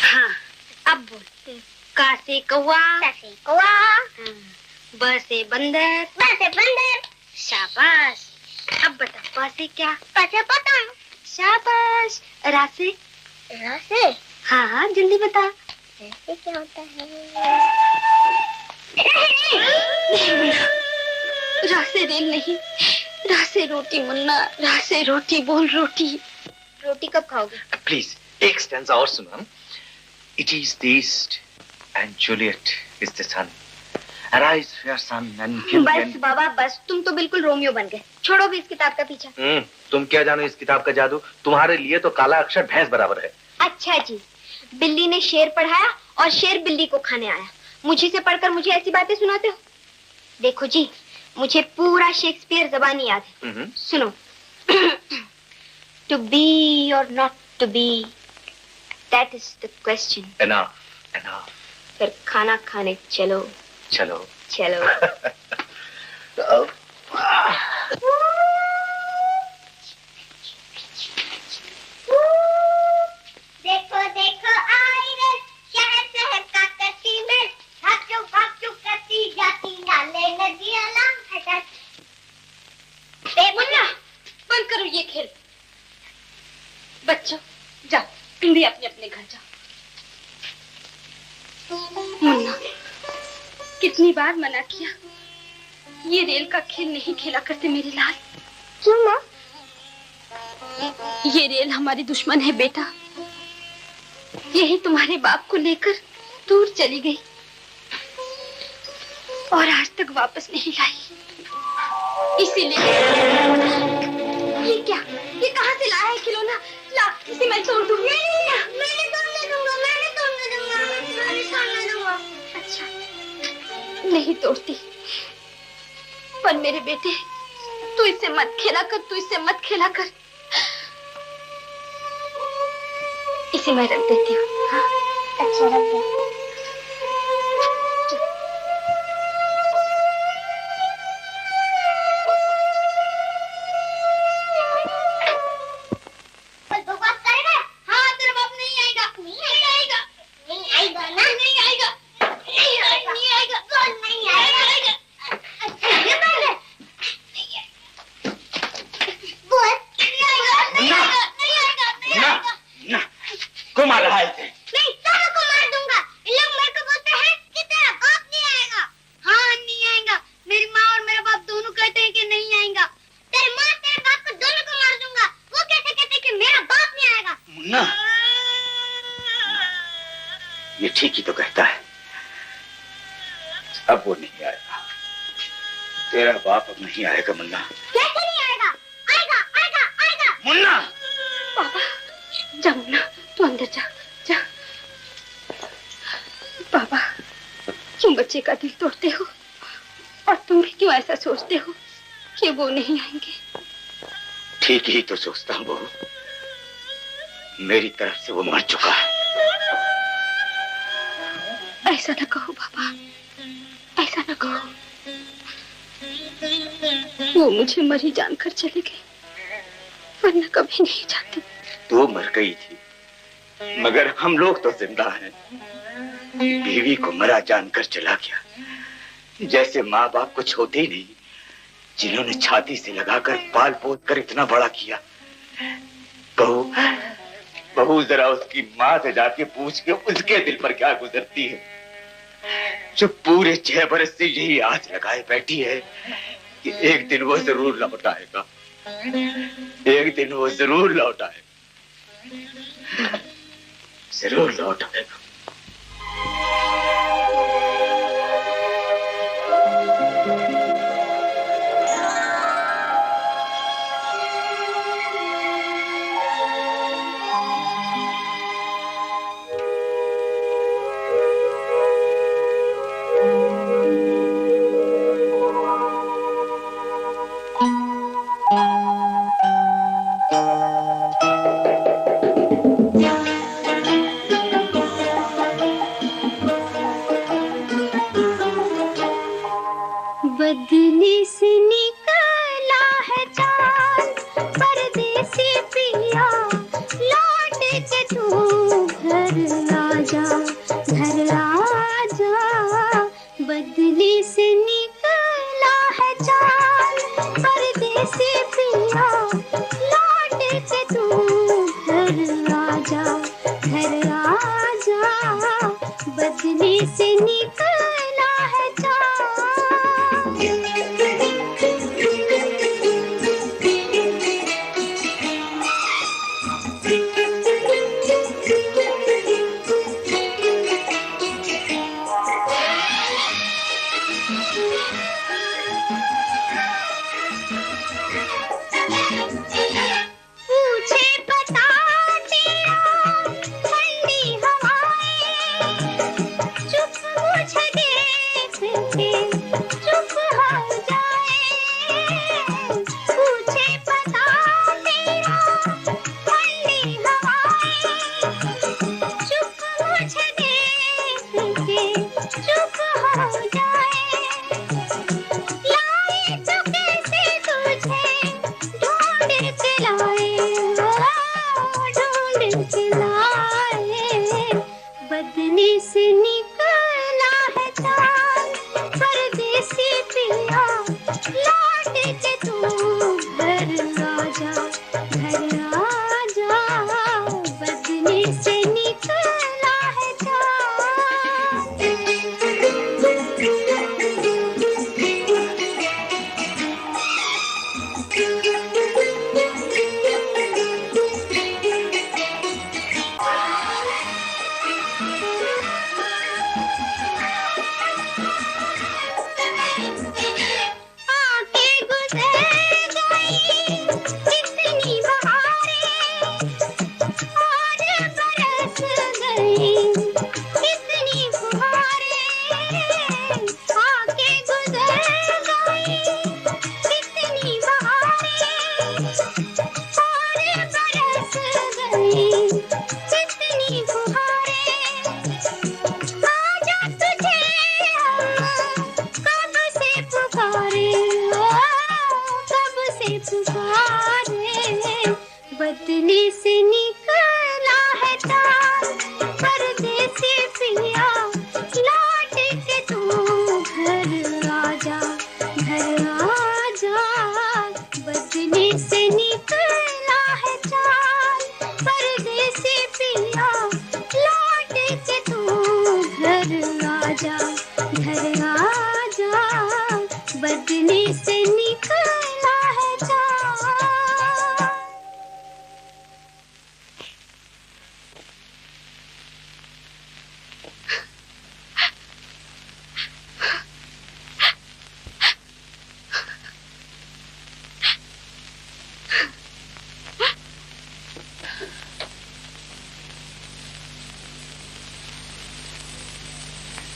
हाँ, अब बोल। का से कौवा, ब से बंदर, शाबाश। अब बता, प से क्या? पतंग। शाबाश। रा से? हाँ हाँ जल्दी बता। ऐसे क्या होता है? रा से रेल नहीं, रा से रोटी मुन्ना, रा से रोटी बोल रोटी। रोटी कब खाओगे? प्लीज एक स्टैंजा और सुनो। It is the east and Juliet is the sun. Arise, fair sun, and kill them. बस बाबा बस, तुम तो बिल्कुल रोमियो बन गए। छोड़ो भी इस किताब का पीछा। तुम क्या जानो इस किताब का जादू? तुम्हारे लिए तो काला अक्षर भैंस बराबर है। अच्छा जी, बिल्ली ने शेर पढ़ाया और शेर बिल्ली को खाने आया। मुझे से पढ़कर मुझे ऐसी बातें सुनाते हो? देखो जी, मुझे पूरा शेक्सपियर जबानी याद है। सुनो। To be or not to be, that is the question. Enough, enough. फिर खाना खाने चलो। चलो। चलो। देखो देखो आई रे शहर शहर का करती में भागचू भागचू करती जाती नाले नदियां लांग तुम भी अपने अपने घर जाओ। मुन्ना, कितनी बार मना किया, ये रेल का खेल नहीं खेला करते मेरे लाल। क्यों माँ? ये रेल हमारी दुश्मन है बेटा। यही तुम्हारे बाप को लेकर दूर चली गई और आज तक वापस नहीं लाई। इसीलिए ये क्या? ये कहाँ से लाया है खिलौना? ला, इसे मैं तोड़ दूँ। मैंने तोड़ने दूंगा, मैंने तोड़ने दूंगा, मैंने तोड़ने दूंगा। अच्छा, नहीं तोड़ती, पर मेरे बेटे तू इससे मत खेला कर, तू इससे मत खेला कर। इसे मैं रख देती हूँ। हाँ, अच्छा रख दे। ये ठीक ही तो कहता है। अब वो नहीं आएगा, तेरा बाप अब नहीं आएगा मुन्ना। कैसे नहीं आएगा? आएगा, आएगा, आएगा। मुन्ना! पापा, जा मुन्ना, तू अंदर जा, जा। पापा, क्यों बच्चे का दिल तोड़ते हो? और तुम भी क्यों ऐसा सोचते हो कि वो नहीं आएंगे? ठीक ही तो सोचता हूँ बहू, मेरी तरफ से वो मर चुका है। ऐसा न कहो पापा, ऐसा न कहो। वो मुझे मरी जानकर चले गए, वरना कभी नहीं जाते। तो मर गई थी, मगर हम लोग तो जिंदा हैं। बीवी को मरा जानकर चला गया, जैसे माँ बाप कुछ होते ही नहीं, जिन्होंने छाती से लगाकर पाल पोस कर इतना बड़ा किया। बहू, बहू जरा उसकी माँ से जाके पूछ के उसके दिल पर क्या गुजरती है, जो पूरे 6 बरस से यही आस लगाए बैठी है कि एक दिन वो जरूर लौट आएगा, एक दिन वो जरूर लौट आएगा, जरूर लौट आएगा। बदली से निकला है चाल, परदेसी पिया लौट के तू घर आजा, घर आजा। बदली से निकला है चाल, परदेसी पिया लौट के तू घर आजा, घर आजा। बदली से निकला है चाल। बदली से निकला है चाल, परदेसी पिया लौट के तू घर आजा, घर आजा। बदली से आके गुजर गई कितनी बहारें और बरस गई कितनी फुहारें आके गुजर गई कितनी बहारें और बरस गई कितनी फुहारें आजा तुझे कब से पुकारे कब से पुकारे बदली से निकला है तार परदेसी पिया लौट के तू घर आजा बदली से निकला है तार परदेसी पिया लौट के तू घर आजा बदली से निकला है तार।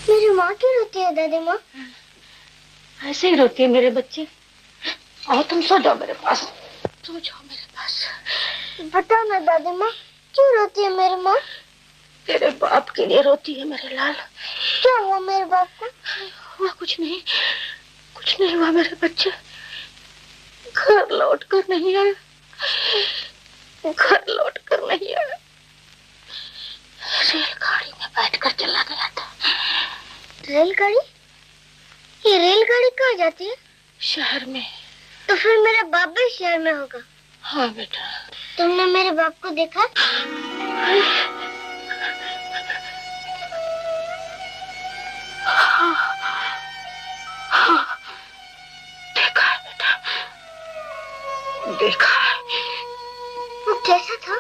मेरी माँ क्यों रोती है दादी माँ? ऐसे ही रोती है मेरे बच्चे। आओ तुम सो जाओ मेरे पास, सो जाओ मेरे पास। बताओ ना दादी माँ क्यों रोती है मेरी माँ? तेरे बाप के लिए रोती है मेरे लाल। क्या हुआ मेरे बाप को? हुआ कुछ नहीं हुआ मेरे बच्चे। घर लौट कर नहीं आया। रेलगाड़ी में बैठकर चला गया था। रेलगाड़ी? ये रेलगाड़ी कहाँ जाती है? शहर में। तो फिर मेरा बाप भी शहर में होगा। हाँ बेटा। तुमने मेरे बाप को देखा? हाँ, देखा है बेटा, देखा है। वो कैसा था?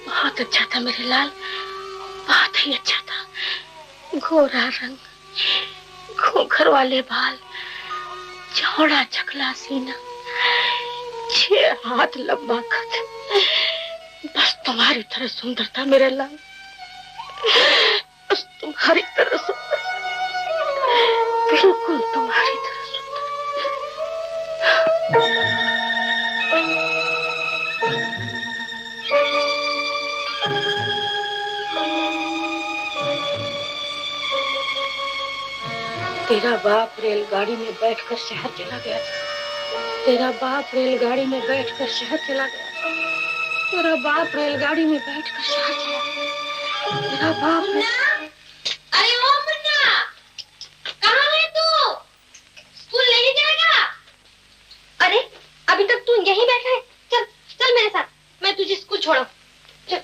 बहुत अच्छा था मेरे लाल, बहुत ही अच्छा था। गोरा रंग, घूंघर वाले बाल, चौड़ा चकला सीना, 6 हाथ लंबा कद। बस तुम्हारी तरह सुंदर था मेरे लाल, बस तुम्हारी तरह सुंदर, बिल्कुल तुम्हारी तरह सुंदर। तेरा बाप रेलगाड़ी में बैठकर शहर चला गया था। तेरा बाप रेलगाड़ी में बैठकर शहर चला गया था। तेरा बाप रेलगाड़ी में बैठकर शहर चला गया। तेरा बाप। अरे ओ मुन्ना, कहाँ है तू? स्कूल नहीं जाएगा? अरे अभी तक तू यहीं बैठा है। चल चल मेरे साथ, मैं तुझे स्कूल छोड़ाऊं। चल।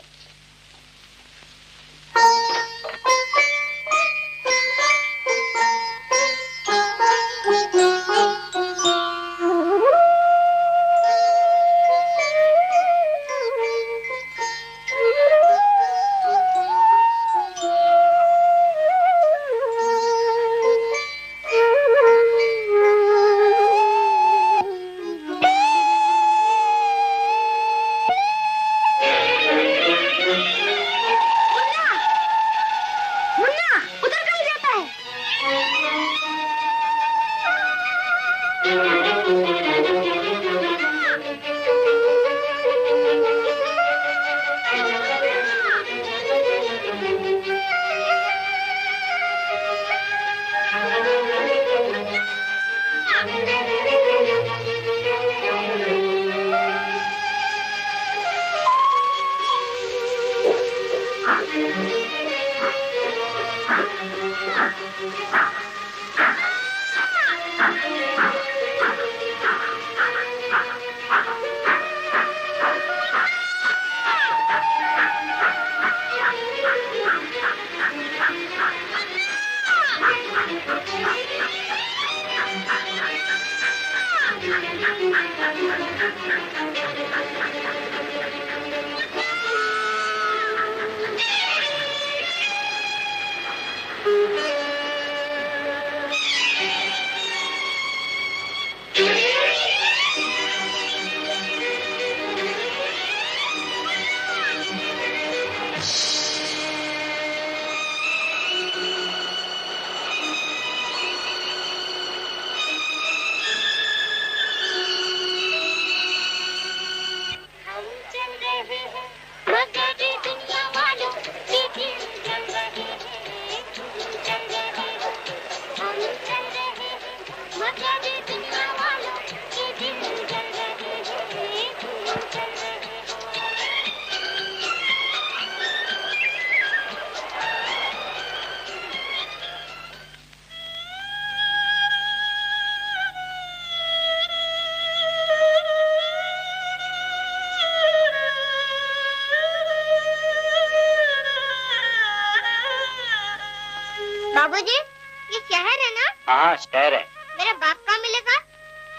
हाँ शहर है। मेरा बाप कहाँ मिलेगा?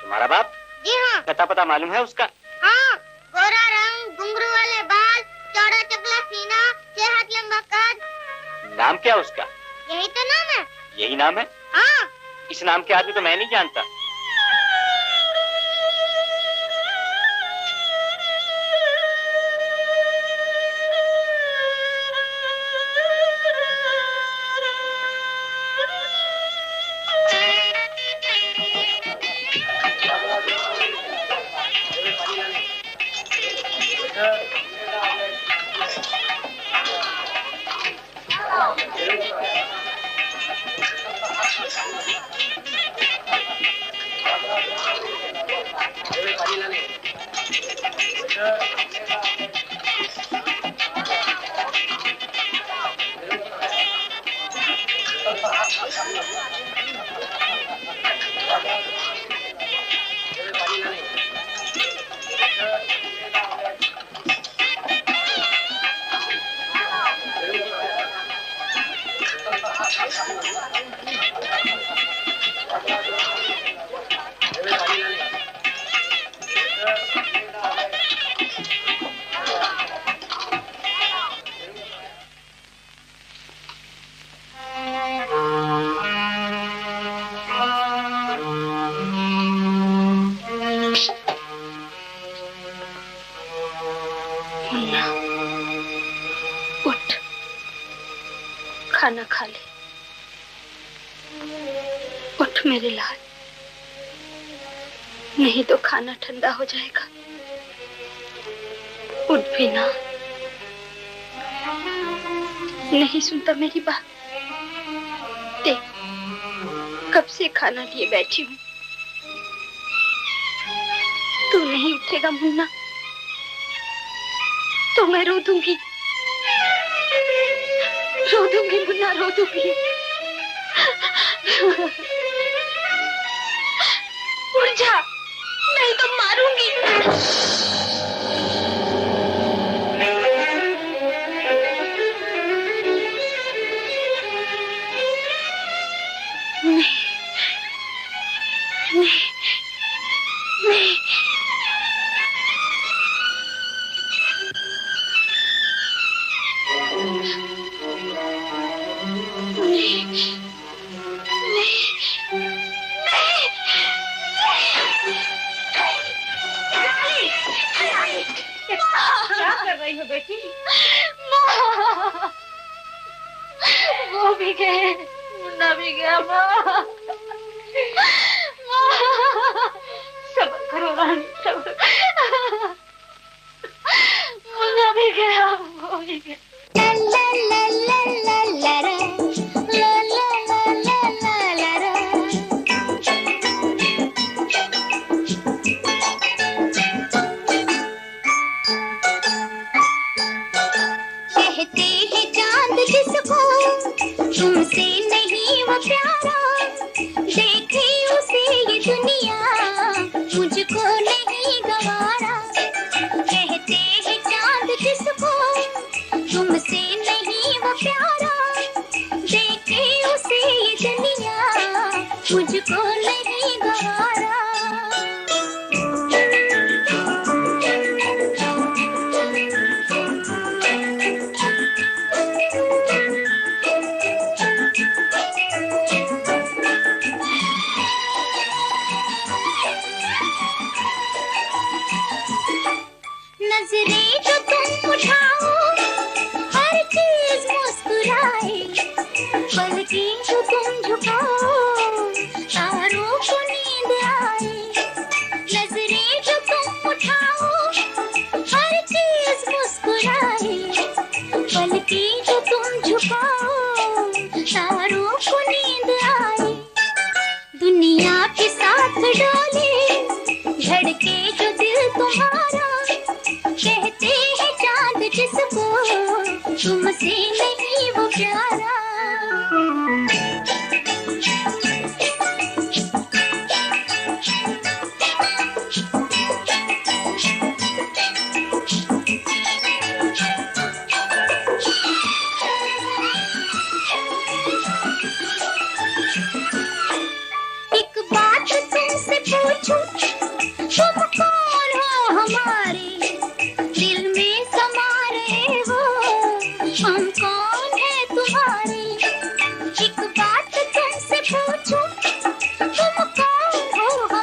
तुम्हारा बाप? जी हाँ। पता पता मालूम है उसका? हाँ, गोरा रंग, घुंघरू वाले बाल, चौड़ा चपला सीना, 6 हाथ लंबा कद। नाम क्या उसका? यही तो नाम है। यही नाम है? हाँ। इस नाम के आदमी तो मैं नहीं जानता। खाना खा ले। उठ मेरे लाल, नहीं तो खाना ठंडा हो जाएगा। उठ भी ना। नहीं सुनता मेरी बात। देख, कब से खाना लिए बैठी हूँ। तू नहीं उठेगा मुन्ना तो मैं रो दूंगी। रो दूंगी मुन्ना, रो दूंगी। उठ जा, नहीं तो मारूंगी। नहीं, नहीं, नहीं। क्या कर रही हो बेटी? वो भी गए, मुन्ना भी गया। माँ, सब्र करो रानी, सब्र। मुन्ना भी गया, वो भी गया। तुमसे नहीं वो प्यारा, देखे उसे ये दुनिया, मुझको नहीं गवारा। कहते हैं चांद जिसको, तुमसे नहीं वो प्यारा, देखे उसे ये दुनिया, मुझको नहीं गवारा। नजरें जो तुम उठाओ, हर चीज मुस्कुराए, पलकें जो तुम झुकाओ, तारों को नींद आए। नजरें जो तुम उठाओ, हर चीज मुस्कुराए, पलकें जो तुम झुकाओ, तारों को नींद आए। दुनिया के साथ डोले, धड़के जो दिल तुम्हारा, कहते हैं चांद जिसको, तुमसे नहीं वो प्यारा।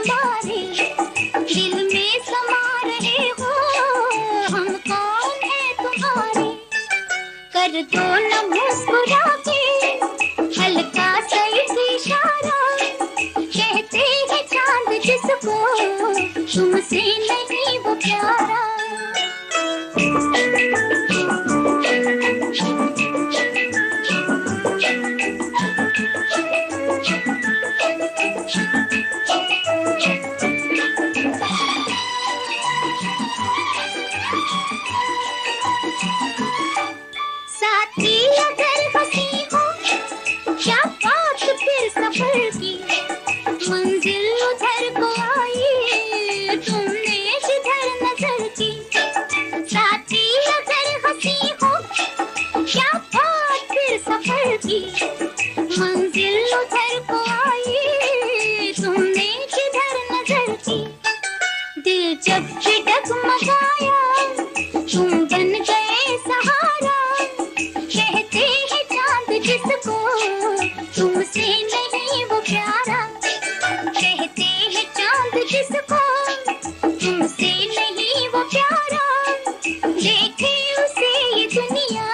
हमारे दिल में समा रहे हो, हम कौन है तुम्हारे। कर दो न मुस्कुरा के हल्का सा इशारा, कहते हैं चांद जिसको तुमसे नहीं वो प्यारा। साथी अगर हंसी हो क्या बात फिर सफर की, मंजिल उधर को आई तुमने जिधर नजर की। साथी अगर हंसी हो क्या बात फिर सफर की, मंजिल उधर को आई तुमने जिधर नजर की। दिल जब भी डगमगाया तुम बन गए सहारा, कहते हैं चांद जिसको तुमसे नहीं वो प्यारा। कहते हैं चांद जिसको तुमसे नहीं वो प्यारा, देखे उसे ये दुनिया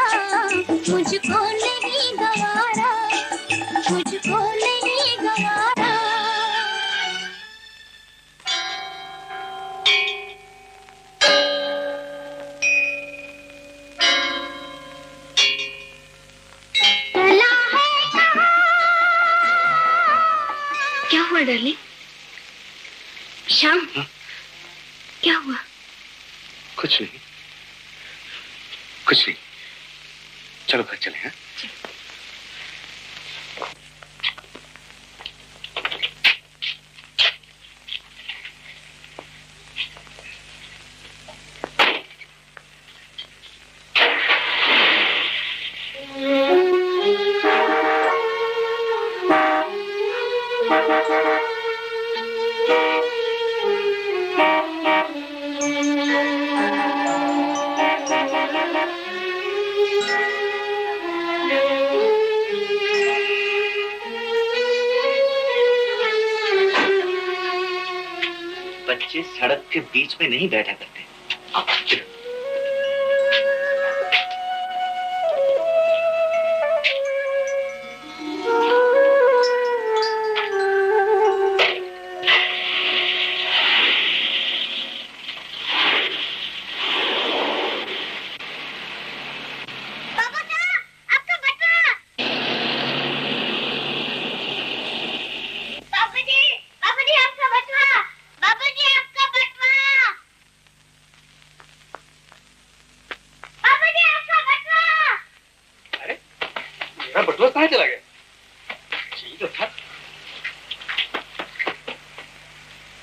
मुझको नहीं गवारा, मुझको नहीं गवारा। क्या हुआ डार्लिंग? श्याम, क्या हुआ? कुछ नहीं, कुछ नहीं। चलो घर चले हैं। बच्चे सड़क के बीच में नहीं बैठा करते। बटुआ कहाँ चला गया? यही तो था।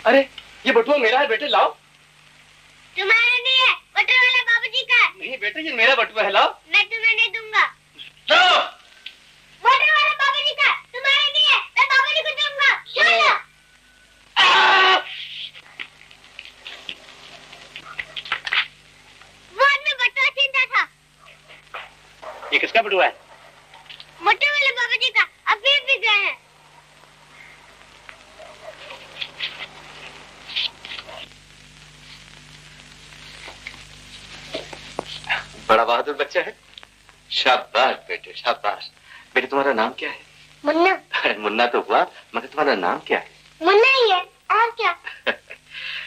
अरे ये बटुआ मेरा है बेटे, लाओ। तुम्हारा नहीं है, बटुआ वाला बाबूजी का है। नहीं बेटे, ये मेरा बटुआ है, लाओ। मैं तुम्हें नहीं दूंगा। लाओ। बटुआ वाला बाबूजी का, तुम्हारा नहीं है, मैं बाबूजी को दूंगा। चलो। वो आदमी बटुआ छीनता था। ये किसका बटुआ है? बटुआ वाले बाबूजी का, अभी भी गए हैं। बड़ा बहादुर बच्चा है। शाबाश बेटे, शाबाश। बेटे तुम्हारा नाम क्या है? मुन्ना। मुन्ना तो हुआ, मगर तुम्हारा नाम क्या है? मुन्ना ही है, और क्या?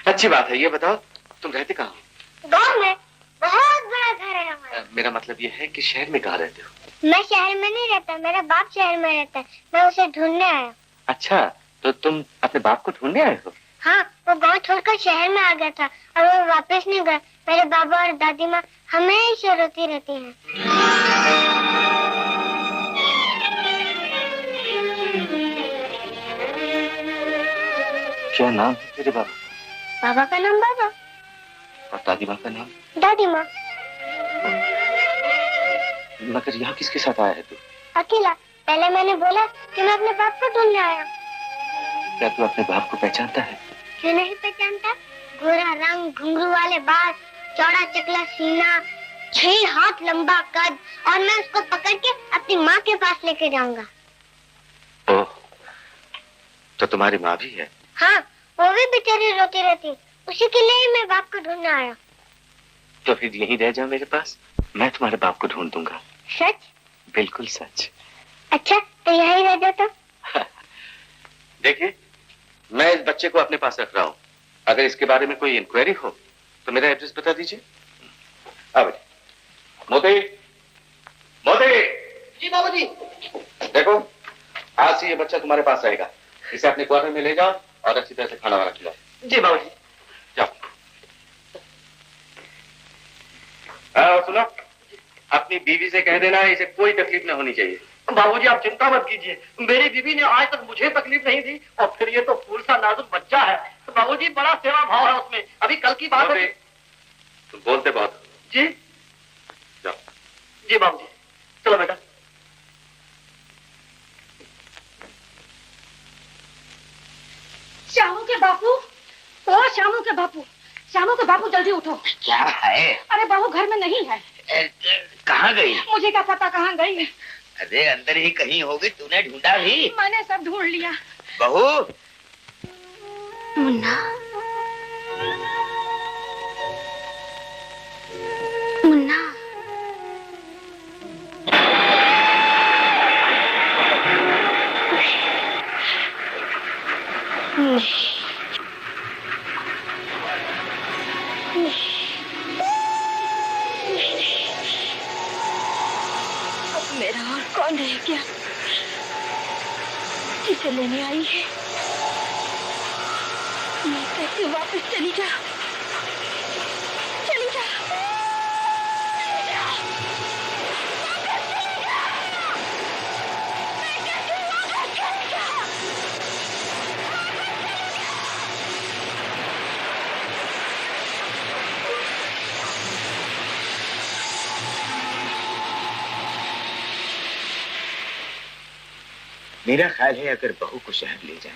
अच्छी बात है। ये बताओ तुम रहते कहाँ हो? गाँव में, बहुत बड़ा घर है हमारा। मेरा मतलब ये है कि शहर में कहाँ रहते हो? मैं शहर में नहीं रहता, मेरा बाप शहर में रहता है, मैं उसे ढूंढने आया। अच्छा, तो तुम अपने बाप को ढूंढने आए हो? हाँ, वो गाँव छोड़कर शहर में आ गया था और वो वापस नहीं गया। मेरे बाबा और दादी माँ हमेशा रोती रहती हैं। क्या नाम है तेरे बाबा? बाबा का नाम बाबा और दादी माँ का नाम? दादी माँ। मगर यहाँ किसके साथ आया है तू? अकेला। पहले मैंने बोला कि मैं अपने बाप को ढूंढने आया। क्या तू अपने बाप को पहचानता है? क्यों नहीं पहचानता? गोरा रंग, घुंघरू वाले बाल, चौड़ा चकला सीना, 6 हाथ लंबा कद, और मैं उसको पकड़ के अपनी माँ के पास लेके जाऊंगा। ओह, तो तुम्हारी माँ भी है? हाँ, वो रोती रहती, उसी के लिए मैं बाप को ढूंढने आया। तो फिर यहीं रह जाओ मेरे पास, मैं तुम्हारे बाप को ढूंढ दूंगा। सच? बिल्कुल सच। अच्छा तो यहीं रह जाता। देखिए, मैं इस बच्चे को अपने पास रख रहा हूँ। अगर इसके बारे में कोई इंक्वायरी हो तो मेरा एड्रेस बता दीजिए। अब मोती, मोती। जी बाबूजी। देखो, आज से ये बच्चा तुम्हारे पास रहेगा। इसे अपने क्वार्टर में ले जाओ और अच्छी तरह से खाना वाना खिलाओ। जी बाबूजी। जाओ। सुनो, अपनी बीवी से कह देना इसे कोई तकलीफ न होनी चाहिए। बाबूजी आप चिंता मत कीजिए, मेरी बीवी ने आज तक मुझे तकलीफ नहीं दी, और फिर ये तो फूल सा नाजुक बच्चा है, तो बाबूजी बड़ा सेवा भाव है उसमें। अभी कल की बात है। तुम बोलते बहुत हो। जी जाओ। जी बाबूजी, चलो बेटा। श्यामू के बापू, ओ श्यामू के बापू, श्यामू के बापू जल्दी उठो। क्या है? अरे बहू घर में नहीं है। कहाँ गई? मुझे क्या पता कहाँ गई। अरे अंदर ही कहीं होगी, तूने ढूंढा भी? मैंने सब ढूंढ लिया। बहू। मुन्ना, मुन्ना। अब मेरा और कौन रह गया जिसे लेने आई है। मैं कैसे वापस चली जा, चली जा। मेरा ख्याल है अगर बहू को शहर ले जाए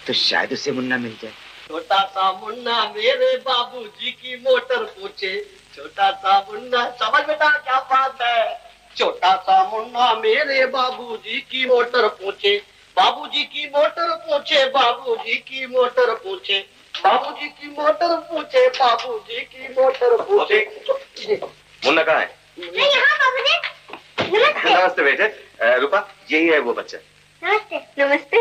तो शायद उसे मुन्ना मिल जाए। छोटा सा मुन्ना मेरे बाबूजी की मोटर पूछे, छोटा सा मुन्ना। समझ बेटा क्या बात है। छोटा सा मुन्ना मेरे बाबूजी की मोटर पूछे, बाबूजी की मोटर पूछे, बाबूजी की मोटर पूछे, बाबूजी की मोटर पूछे, बाबूजी की मोटर पूछे। मुन्ना कहाँ है? मैं यहाँ बाबूजी। नमस्ते। नमस्ते बेटे। रूपा, यही है वो बच्चा। नमस्ते। नमस्ते।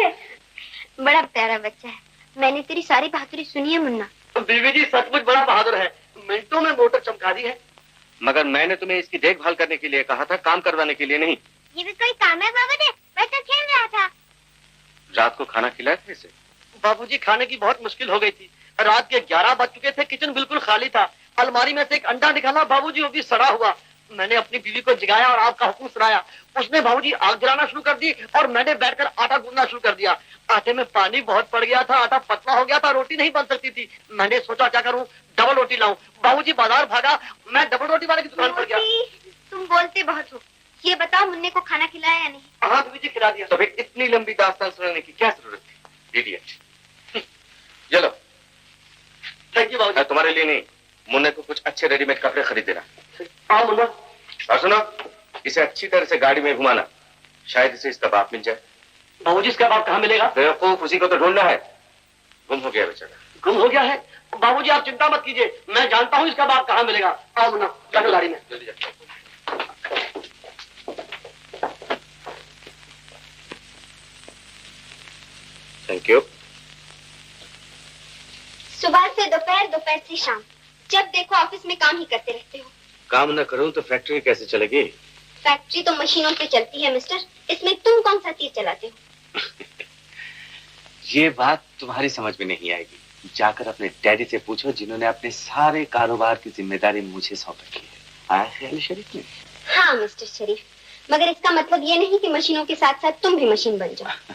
बड़ा प्यारा बच्चा है। मैंने तेरी सारी बहादुरी सुनी है मुन्ना। बीवी जी सचमुच बड़ा बहादुर है, मिनटों में मोटर चमका दी है। मगर मैंने तुम्हें इसकी देखभाल करने के लिए कहा था, काम करवाने के लिए नहीं। ये भी कोई काम है बाबूजी? मैं तो खेल रहा था। रात को खाना खिलाया था इसे? बाबूजी खाने की बहुत मुश्किल हो गई थी। रात के 11 बज चुके थे, किचन बिल्कुल खाली था। अलमारी में से एक अंडा निकाला बाबूजी, वो भी सड़ा हुआ। मैंने अपनी बीवी को जगाया और आपका हुक्म सुनाया। उसने बाबूजी आग जलाना शुरू कर दी और मैंने बैठकर आटा गूंदना शुरू कर दिया। आटे में पानी बहुत पड़ गया था, आटा पतला हो गया था, रोटी नहीं बन सकती थी। मैंने सोचा क्या करूं, डबल रोटी लाऊं। बाबूजी बाजार भागा, मैं डबल रोटी वाले की दुकान पर गया। तुम बोलते बहुत हो। ये बताओ मुन्ने को खाना खिलाया या नहीं? हाँ बीवी जी खिला दिया। तो फिर इतनी लंबी दास्तान सुनाने की क्या जरूरत थी? इडियट। चलो। थैंक यू बाबूजी। तुम्हारे लिए नहीं, मुन्ने को कुछ अच्छे रेडीमेड कपड़े खरीद देना। हाँ मुन्ना। और सुनो, इसे अच्छी तरह से गाड़ी में घुमाना, शायद इसे इसका बाप मिल जाए। बाबूजी इसका बाप कहाँ मिलेगा? बेवकूफ, उसी को तो ढूंढना है। गुम हो गया बेचारा। गुम हो गया है? बाबूजी आप चिंता मत कीजिए, मैं जानता हूँ इसका बाप कहाँ मिलेगा। आओ मुन्ना, चलो गाड़ी में। जल्दी जाओ। Thank you. सुबह से दोपहर, दोपहर से शाम, जब देखो ऑफिस में काम ही करते रहते हो। काम न करूं तो फैक्ट्री कैसे चलेगी? फैक्ट्री तो मशीनों पे चलती है मिस्टर, इसमें तुम कौन सा तीर चलाते हो? ये बात तुम्हारी समझ में नहीं आएगी। जाकर अपने डैडी से पूछो, जिन्होंने अपने सारे कारोबार की जिम्मेदारी मुझे सौंप रखी है। आया ख्याल शरीफ में? हाँ मिस्टर शरीफ, मगर इसका मतलब ये नहीं कि मशीनों के साथ साथ तुम भी मशीन बन जाओ।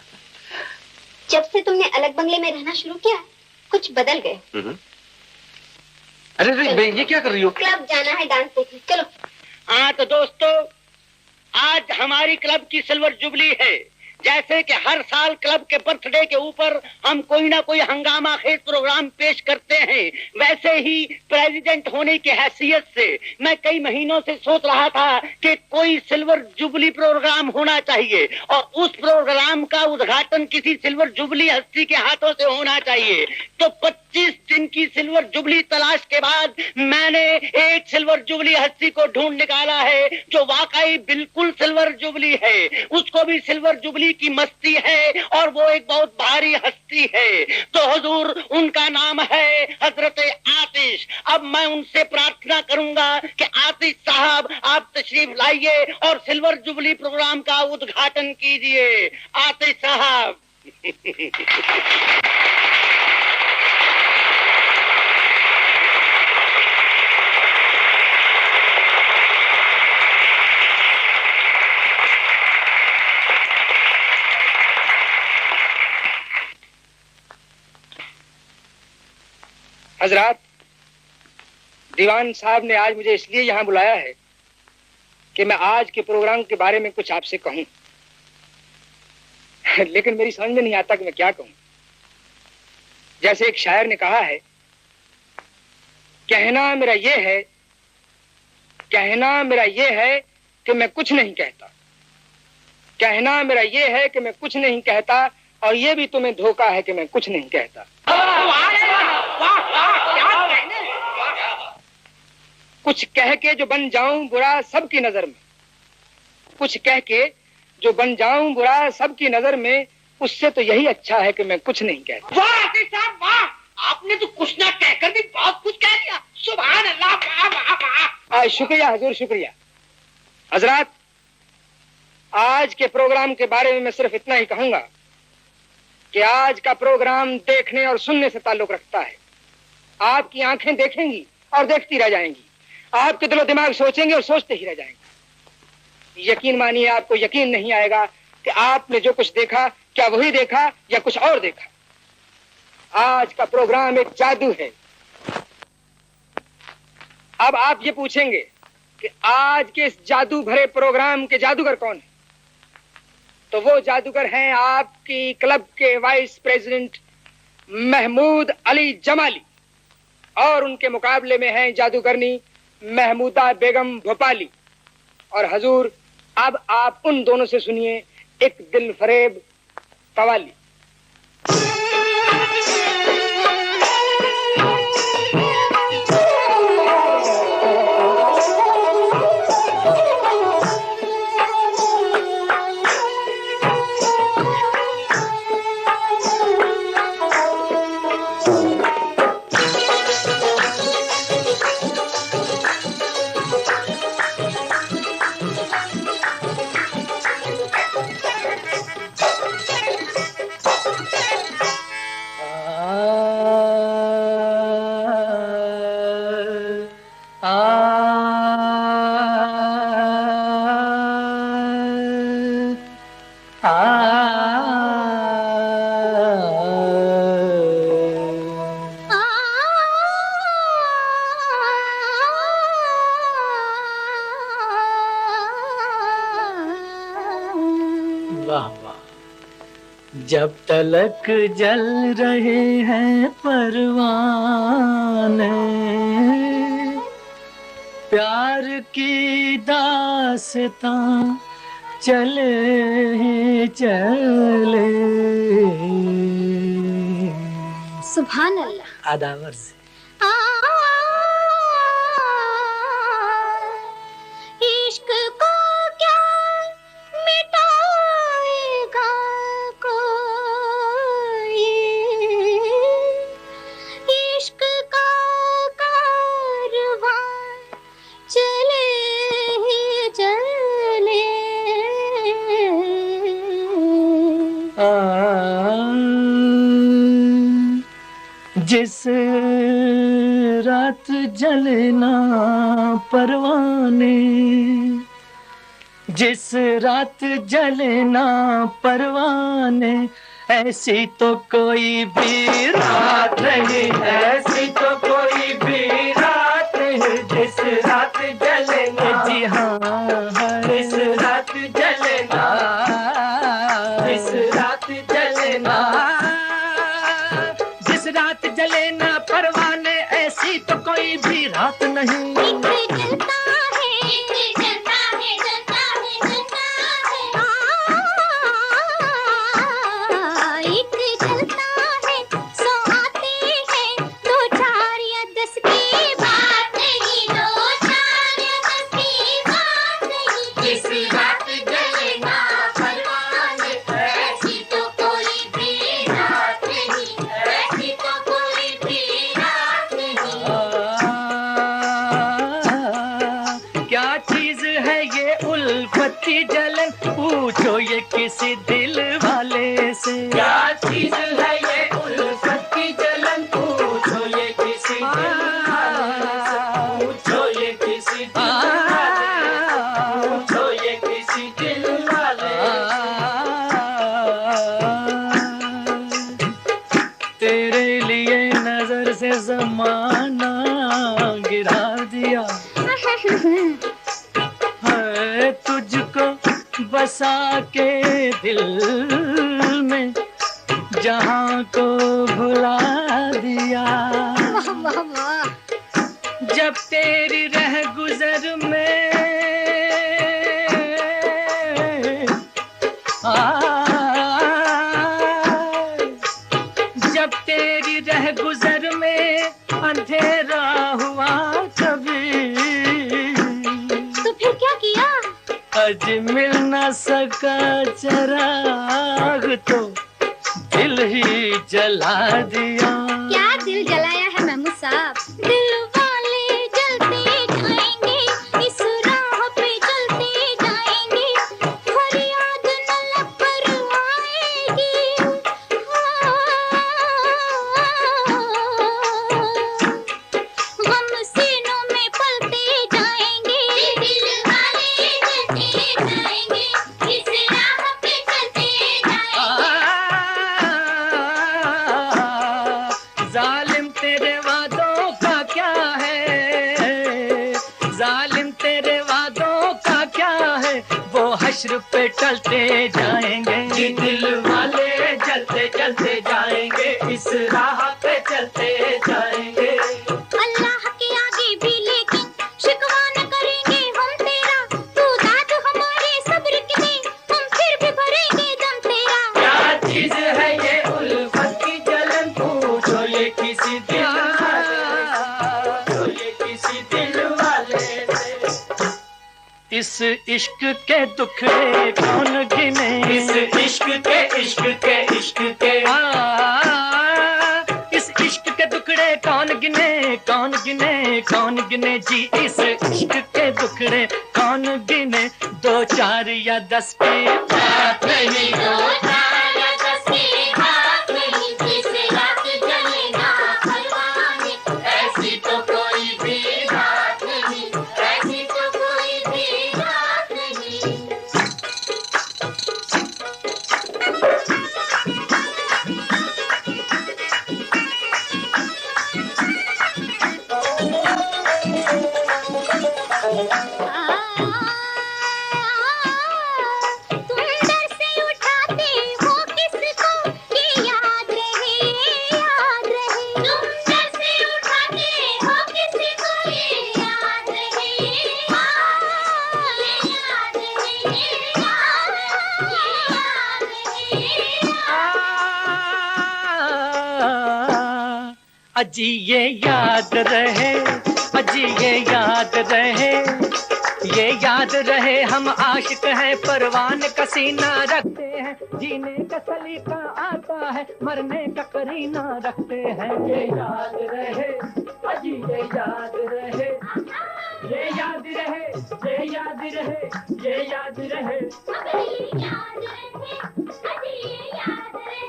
जब से तुमने अलग बंगले में रहना शुरू किया, कुछ बदल गए। अरे ये क्या कर रही हो? क्लब जाना है डांस देखने, चलो। हाँ तो दोस्तों, आज हमारी क्लब की सिल्वर जुबली है। जैसे कि हर साल क्लब के बर्थडे के ऊपर हम कोई ना कोई हंगामा खेज प्रोग्राम पेश करते हैं, वैसे ही प्रेसिडेंट होने की हैसियत से मैं कई महीनों से सोच रहा था कि कोई सिल्वर जुबली प्रोग्राम होना चाहिए और उस प्रोग्राम का उद्घाटन किसी सिल्वर जुबली हस्ती के हाथों से होना चाहिए। तो 25 दिन की सिल्वर जुबली तलाश के बाद मैंने एक सिल्वर जुबली हस्ती को ढूंढ निकाला है जो वाकई बिल्कुल सिल्वर जुबली है। उसको भी सिल्वर जुबली की मस्ती है और वो एक बहुत भारी हस्ती है। तो हुजूर, उनका नाम है हजरत आतिश। अब मैं उनसे प्रार्थना करूंगा कि आतिश साहब आप तशरीफ लाइए और सिल्वर जुबली प्रोग्राम का उद्घाटन कीजिए। आतिश साहब। हजरात, दीवान साहब ने आज मुझे इसलिए यहाँ बुलाया है कि मैं आज के प्रोग्राम के बारे में कुछ आपसे कहूं, लेकिन मेरी समझ में नहीं आता कि मैं क्या कहूं। जैसे एक शायर ने कहा है, कहना मेरा ये है कि मैं कुछ नहीं कहता। कहना मेरा ये है कि मैं कुछ नहीं कहता और ये भी तुम्हें धोखा है कि मैं कुछ नहीं कहता। कुछ कह के जो बन जाऊं बुरा सबकी नजर में, कुछ कह के जो बन जाऊं बुरा सबकी नजर में, उससे तो यही अच्छा है कि मैं कुछ नहीं कहता। वाह आतिश साहब वाह, आपने तो कुछ ना कहकर भी बहुत कुछ कह दिया। सुभान अल्लाह, वाह वाह वाह। शुक्रिया हुजूर, शुक्रिया। हजरात, आज के प्रोग्राम के बारे में मैं सिर्फ इतना ही कहूंगा कि आज का प्रोग्राम देखने और सुनने से ताल्लुक रखता है। आपकी आंखें देखेंगी और देखती रह जाएंगी, आपके दिलो दिमाग सोचेंगे और सोचते ही रह जाएंगे। यकीन मानिए, आपको यकीन नहीं आएगा कि आपने जो कुछ देखा क्या वही देखा या कुछ और देखा। आज का प्रोग्राम एक जादू है। अब आप ये पूछेंगे कि आज के इस जादू भरे प्रोग्राम के जादूगर कौन है, तो वो जादूगर हैं आपकी क्लब के वाइस प्रेसिडेंट महमूद अली जमाली और उनके मुकाबले में हैं जादूगरनी महमूदा बेगम भोपाली। और हजूर, अब आप उन दोनों से सुनिए एक दिल फरेब कवाली। जब तलक जल रहे हैं परवाने, प्यार की दास्तां चले ही चले। सुभान अल्लाह। आदावर से इश्क को क्या मिटाएगा कोई, इश्क का कारवां चले ही चले। जिस रात जलना परवाने, जिस रात जलना परवाने, ऐसी तो कोई भी रात नहीं, ऐसी तो कोई भी रात नहीं, जिस रात जलना, जी हाँ, जिस रात जलना, रात जले ना परवाने, ऐसी तो कोई भी रात नहीं। जलता है, जलता है, जलता है, जलता है। एक जलता है, सौ आते हैं, 2 4 या 10 की बात नहीं, 2 4 या 10 की बात नहीं। इस रात जले ना परवाने, ऐसी तो कोई भी रात नहीं, ऐसी तो कोई भी रात नहीं। क्या चीज है ये उल्फत की जलन, पूछो ये किसी दिल वाले से। क्या चीज है ये उल्फत की जलन, पूछो ये किसी दिल वाले से। पूछो ये किसी दिल वाले से। पूछो ये किसी दिल वाले से। तेरे लिए नजर से जमाना गिरा दिया है, तुझको बसा के दिल में जहां को भुला दिया। जब तेरी रह गुजर में जब तेरी रह गुजर में अंधेरा हुआ कभी, तो फिर क्या किया? आज मिल न सका चिराग तो दिल ही जला दिया। क्या दिल जलाया है महमूद साहब? दिल वाले जलते जाएंगे, इस राह पे चलते जाएंगे, फरियाद न लब पर आएगी। गम सीनों में पलते जाएंगे, दिल वाले जलते जाएंगे, इस राह पे चलते जाएंगे। जालिम तेरे वादों का क्या है, जालिम तेरे वादों का क्या है, वो हश्र पे टलते जाएंगे। दिल वाले जलते जलते जाएंगे, इस राह पे चलते जाएंगे। अल्लाह के आगे भी लेकिन शिकवा न करेंगे हम तेरा, तू दाद हमारे सब्र की दे, हम फिर भी भरेंगे दम तेरा। क्या चीज है ये उल्फत की जलन, पूछो ये किसी दिल वाले से। ये किसी दिल वाले से। इस इश्क के दुखड़े कौन गिने, इस इश्क के इश्क के इश्क के इस इश्क के दुखड़े कौन गिने, कौन गिने, कौन गिने जी। इस इश्क के दुखड़े कौन गिने, 2 4 या 10 की बात नहीं। 2 4 या 10 की बात नहीं, जिस रात जले ना परवाने, ऐसी तो कोई भी रात नहीं, ऐसी तो कोई भी रात नहीं। तुम डर से उठाते हो किसको, ये याद रहे, याद रहे। तुम डर से उठाते हो किसको, ये याद रहे, याद रहे, याद रहे। अजी ये याद रहे, अजी ये याद रहे, ये याद रहे हम आशिक हैं, परवान का सीना रखते हैं, जीने का सलीका आता है, मरने का करीना रखते हैं। ये याद रहे, अजी ये याद रहे, ये याद रहे, ये याद रहे, ये याद रहे। याद रहे, अजी ये याद रहे,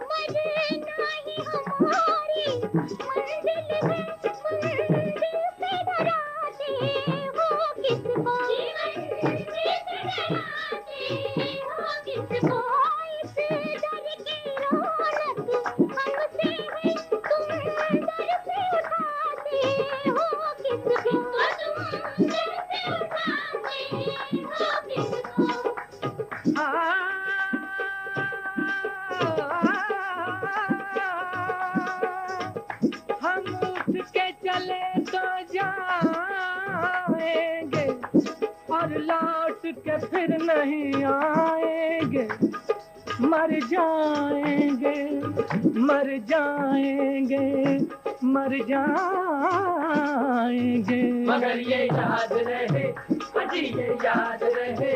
मरना ही हमारी मंजिल है, मंजिल पे डराते हो किसको, मंजिल पे डराते हो किसको। इस डर की रौनक हमसे है, तुम डर से उठाते हो किसको, तुम डर से उठाते हो किसको। के फिर नहीं आएंगे, मर जाएंगे, मर जाएंगे, मर जाएंगे। मगर ये याद रहे, अजी ये याद रहे।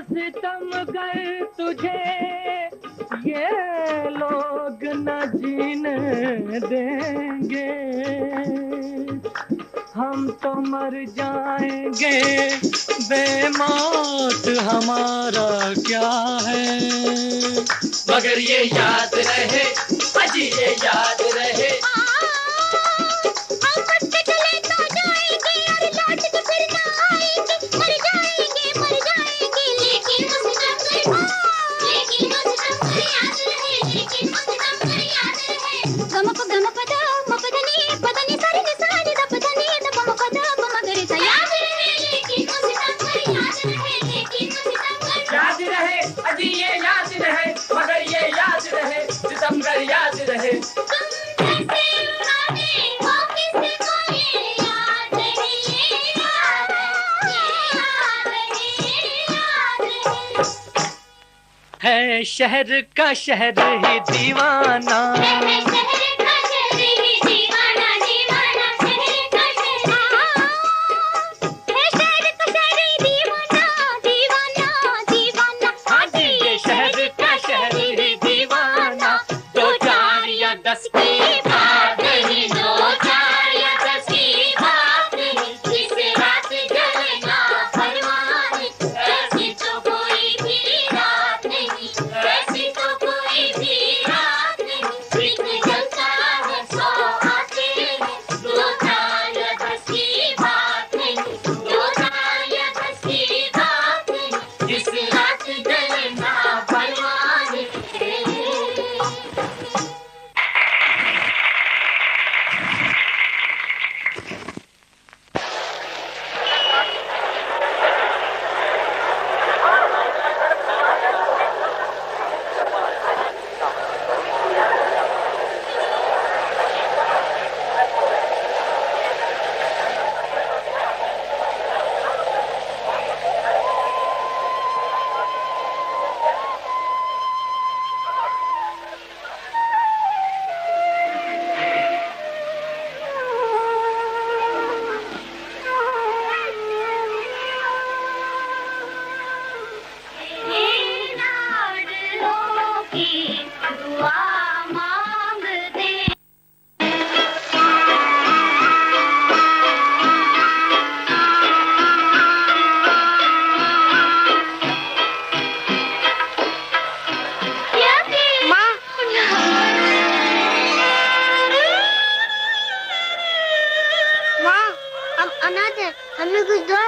सितम गए तुझे ये लोग न जीने देंगे, हम तो मर जाएंगे, बेमौत हमारा क्या है। मगर ये याद रहे, अजी ये याद रहे। सितमगर याद रहे। है शहर का शहर ही दीवाना, हमें कुछ दो।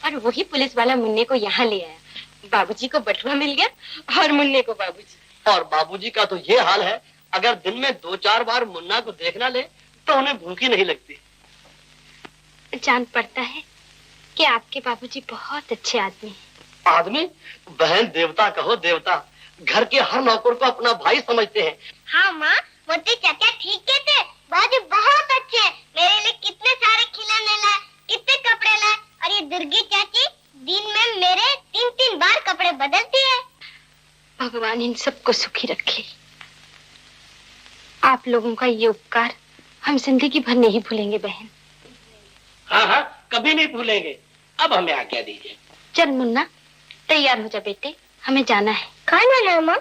और वही पुलिस वाला मुन्ने को यहाँ ले आया। बाबूजी को बटुआ मिल गया और मुन्ने को बाबूजी। और बाबूजी का तो ये हाल है, अगर दिन में 2-4 बार मुन्ना को देखना ले तो उन्हें भूख ही नहीं लगती। जान पड़ता है कि आपके बाबूजी बहुत अच्छे आदमी हैं। आदमी? बहन देवता कहो देवता, घर के हर नौकर को अपना भाई समझते हैं। हाँ माँ, मोती चाचा ठीक कहते, बाबूजी बहुत अच्छे हैं। मेरे लिए कितने सारे खिलौने लाए, कितने कपड़े लाए, और ये दुर्गी चाची दिन में मेरे 3-3 बार कपड़े बदलती है। भगवान इन सबको सुखी रखे। आप लोगों का ये उपकार हम जिंदगी भर नहीं भूलेंगे बहन। हाँ हाँ, कभी नहीं भूलेंगे। अब हमें आज्ञा दीजिए। चल मुन्ना, तैयार हो जा बेटे, हमें जाना है। कहाँ जाना है माँ?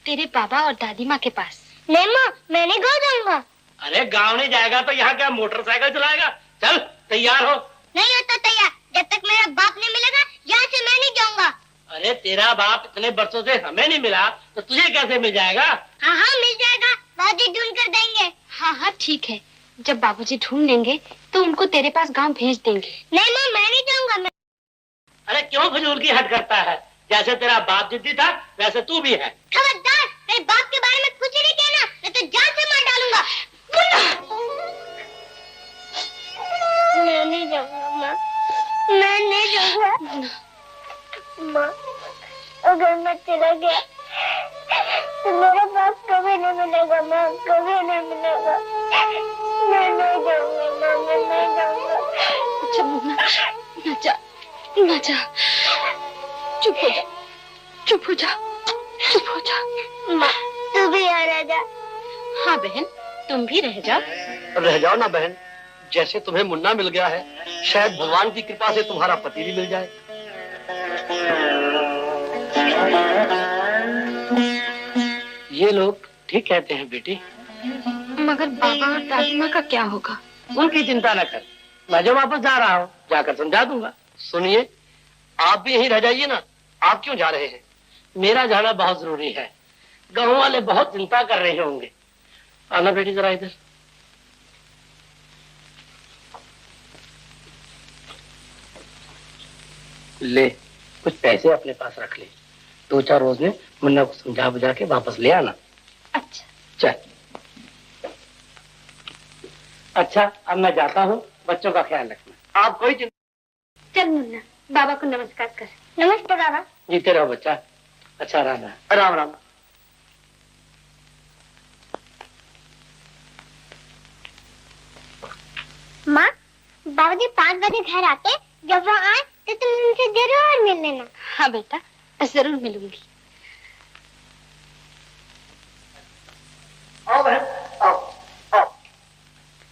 तेरे बाबा और दादी माँ के पास। नहीं माँ, मैं नहीं गाँव जाऊंगा। अरे गाँव नहीं जाएगा तो यहाँ क्या मोटरसाइकिल चलाएगा? चल तैयार हो। नहीं होता तैयार, जब तक मेरा बाप नहीं मिलेगा यहाँ से मैं नहीं जाऊंगा। अरे तेरा बाप इतने बरसों से हमें नहीं मिला तो तुझे कैसे मिल जाएगा? हाँ हाँ मिल जाएगा, बाबूजी ढूंढ कर देंगे। हाँ हाँ ठीक है, जब बाबूजी ढूंढ लेंगे तो उनको तेरे पास गांव भेज देंगे। नहीं माँ, मैं नहीं जाऊंगा। अरे क्यों फजूल की हट करता है? जैसे तेरा बाप जिद्दी था वैसे तू भी है। खबरदार, मेरे बाप के बारे में कुछ नहीं कहना, मैं तो जान से मार डालूंगा। मैं नहीं जाऊंगा माँ, मैं नहीं जाऊंगा। माँ, अगर मैं चला गया तो मेरा बाप कभी नहीं मिलेगा माँ, कभी नहीं मिलेगा। मैं नहीं जाऊंगा माँ, मैं नहीं जाऊंगा। अच्छा मुन्ना, ना जा, ना जा, चुप हो जा, चुप हो जा, चुप हो जा। माँ, तू भी यहाँ रह जा। हाँ बहन, तुम भी रह जाओ। रह जाओ ना बहन, जैसे तुम्हें मुन्ना मिल गया है, शायद भगवान की कृपा से तुम्हारा पति भी मिल जाए। ये लोग ठीक कहते हैं बेटी। मगर बाबा और दादी माँ का क्या होगा? उनकी चिंता न कर, मैं जो वापस जा रहा हूँ जाकर समझा दूंगा। सुनिए, आप भी यहीं रह जाइए ना। आप क्यों जा रहे हैं? मेरा जाना बहुत जरूरी है, गाँव वाले बहुत चिंता कर रहे होंगे। आना बेटी जरा इधर। ले, कुछ पैसे अपने पास रख ले, 2-4 रोज में मुन्ना को समझा बुझा के वापस ले आना। अच्छा चल। अच्छा, अब मैं जाता हूँ, बच्चों का ख्याल रखना। आप कोई चिंता। चल मुन्ना, बाबा को नमस्कार कर। नमस्ते बाबा। जीते रहो बच्चा। अच्छा राम राम। राम राम। माँ, बाबूजी 5 बजे घर आते, जब वो आए तो तुम उनसे जरूर मिल लेना। हाँ बेटा, जरूर मिलूंगी। आओ बहन, आओ आओ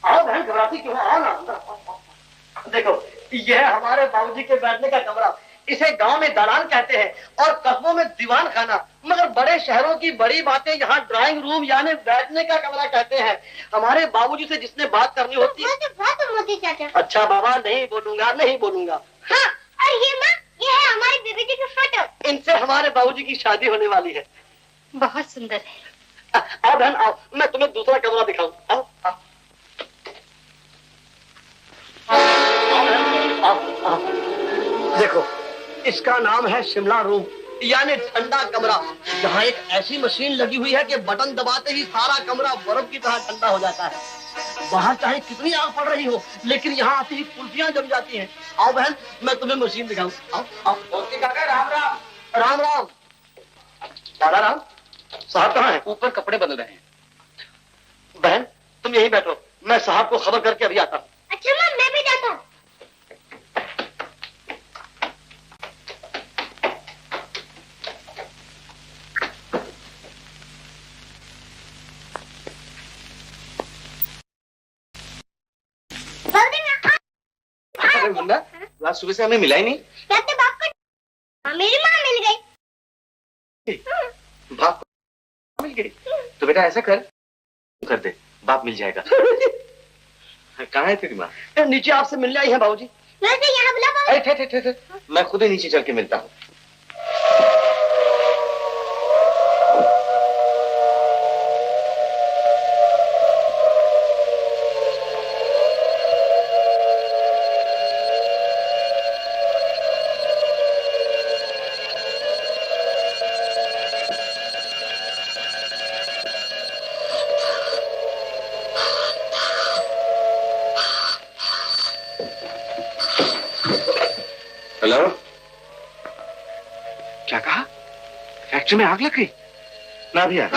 आओ बहन, घबराती क्यों? आओ ना अंदर, आओ। देखो, यह है हमारे बाबूजी के बैठने का कमरा। इसे गांव में दालान कहते हैं और कस्बों में दीवान खाना, मगर बड़े शहरों की बड़ी बातें यहाँ ड्राइंग रूम यानी बैठने का कमरा कहते हैं। हमारे बाबूजी से जिसने बात करनी होती है। बहुत मोती चाचा। अच्छा बाबा, नहीं बोलूंगा, नहीं बोलूंगा। हाँ, और ये माँ, ये है हमारी बीबी जी की फोटो। इनसे हमारे बाबूजी की शादी होने वाली है। बहुत सुंदर है। आओ बहन आओ, मैं तुम्हें दूसरा कमरा दिखाऊं। आओ आओ आओ बहन, आओ आओ। देखो, इसका नाम है शिमला रूम यानी ठंडा कमरा, जहाँ एक ऐसी मशीन लगी हुई है कि बटन दबाते ही सारा कमरा बर्फ की तरह ठंडा हो जाता है। बाहर चाहे कितनी आग पड़ रही हो, लेकिन यहाँ आते ही कुल्फियाँ जम जाती हैं। आओ बहन, मैं तुम्हें मशीन दिखाऊं। आओ आओ। राम राम। राम राम। दादा राम, साहब कहाँ हैं? ऊपर कपड़े बदल रहे हैं। बहन, तुम यहीं बैठो, मैं साहब को खबर करके अभी आता हूँ। अच्छा माँ, मैं भी जाता हूँ। मुन्ना, आज सुबह से हमें मिला ही नहीं। कहते बाप को मेरी माँ मिल गई। बाप को मिल गई तो बेटा ऐसा कर दे, बाप मिल जाएगा। कहाँ है तेरी माँ? नीचे आपसे मिलने आई है बाबूजी। वैसे यहाँ बुला बाबू। अरे ठहर, मैं खुद ही नीचे चल के मिलता हूँ। हेलो, क्या कहा? फैक्ट्री में आग लग गई? ना भैया।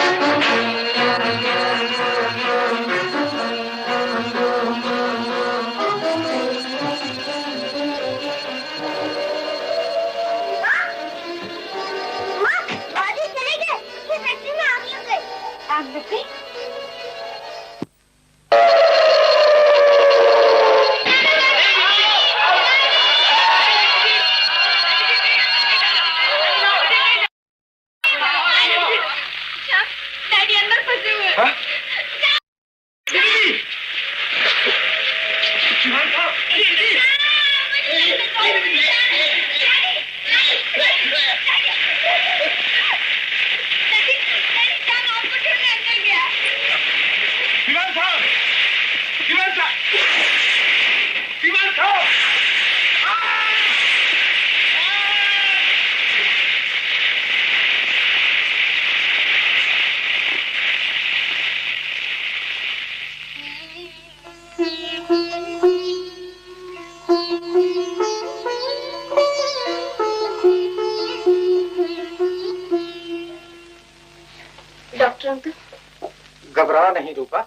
घबरा नहीं रूपा,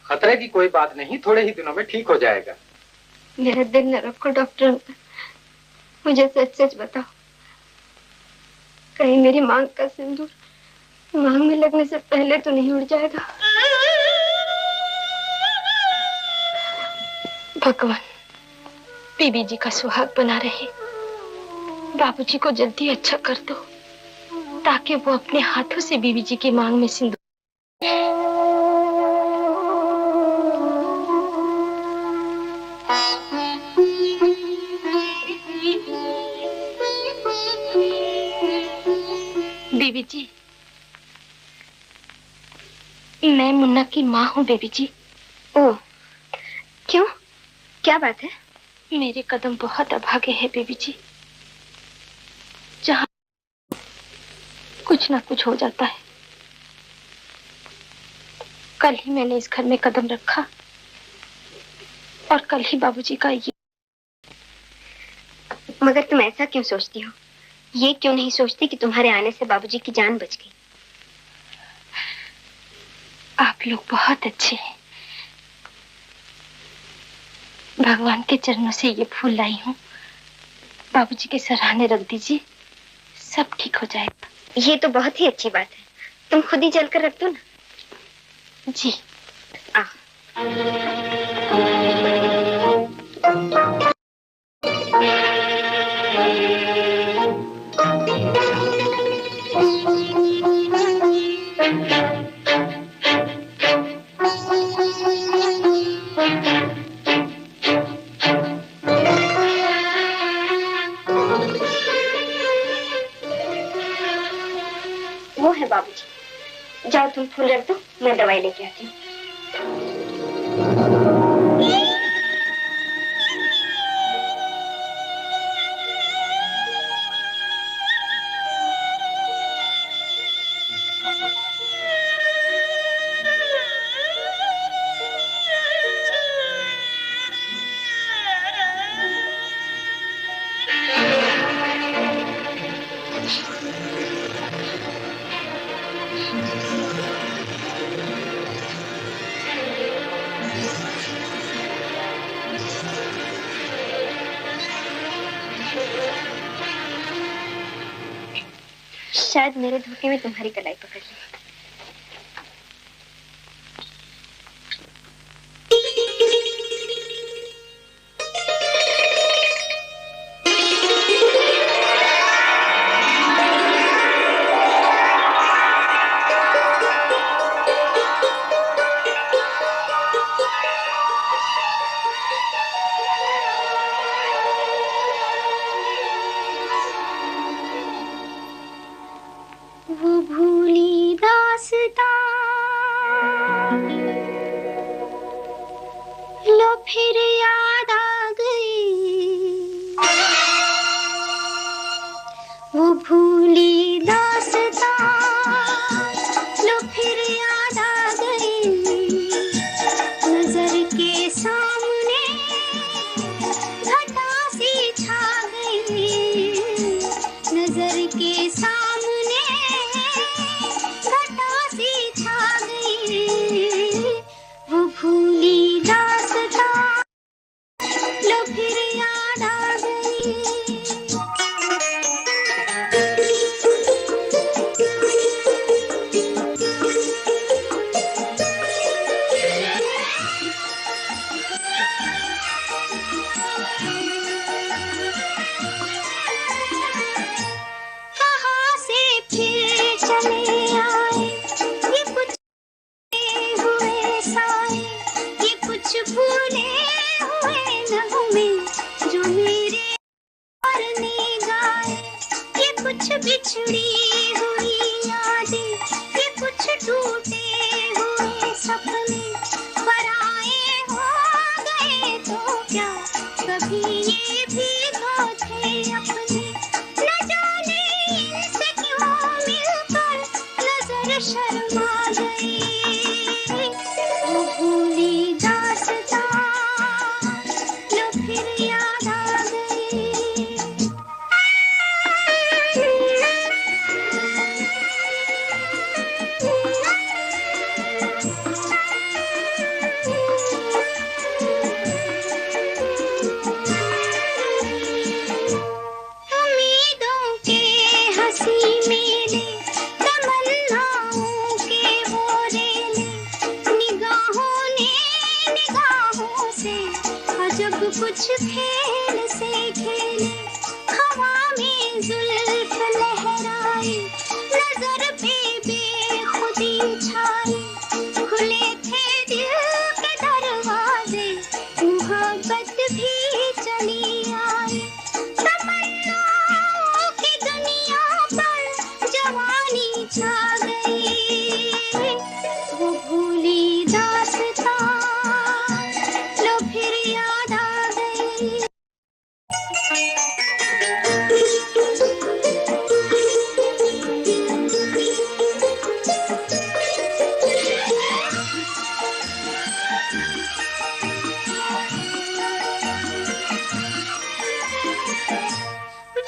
खतरे की कोई बात नहीं, थोड़े ही दिनों में ठीक हो जाएगा। मेरा दिल न रखो डॉक्टर अंकल, मुझे सच सच बताओ, कहीं मेरी मांग का सिंदूर मांग में लगने से पहले तो नहीं उड़ जाएगा? भगवान बीबी जी का सुहाग बना रहे, बाबूजी को जल्दी अच्छा कर दो ताकि वो अपने हाथों से बीबी जी की मांग में सिंदूर। बीबी जी, मैं मुन्ना की माँ हूँ बेबी जी। ओह, क्यों? क्या बात है? मेरे कदम बहुत अभागे हैं बेबी जी, जहाँ कुछ ना कुछ हो जाता है। कल ही मैंने इस घर में कदम रखा और कल ही बाबूजी का ये। मगर तुम ऐसा क्यों सोचती हो? ये क्यों नहीं सोचती कि तुम्हारे आने से बाबूजी की जान बच गई? आप लोग बहुत अच्छे हैं। भगवान के चरणों से ये फूल लाई हूँ, बाबूजी के सराहने रख दीजिए, सब ठीक हो जाएगा। ये तो बहुत ही अच्छी बात है, तुम खुद ही जलकर रख दो ना। जी। वो है बाबूजी, जाओ तुम फूल रख दो, मैं दवाई लेके आती हूँ। शायद मेरे धोखे में तुम्हारी कलाई पकड़ ली। सामने घटा सी छा गई। कुछ भूले हुए नगमे जो मेरे और गाए, ये कुछ बिछड़ी हुई यादें, ये कुछ टूटे हुए सपने, पराए हो गए तो क्या कभी ये भी थे अपने। न जाने इनसे क्यों मिलकर नजर शर्मा गई, वो भूली दास्तां लो फिर याद आ गई। उम्मीदों के हंसी मेले, तमन्नाओं के वो रेले, निगाहों ने निगाहों से अजब कुछ खेल से खेले। हवा में जुल्फ लहराए, नजर पे बेखुदी छाए, खुले थे दिल के दरवाजे, मोहब्बत भी चली आई। तमन्नाओं की दुनिया पर जवानी छा गई, वो भूली दास्तां लो फिर याद आ गई।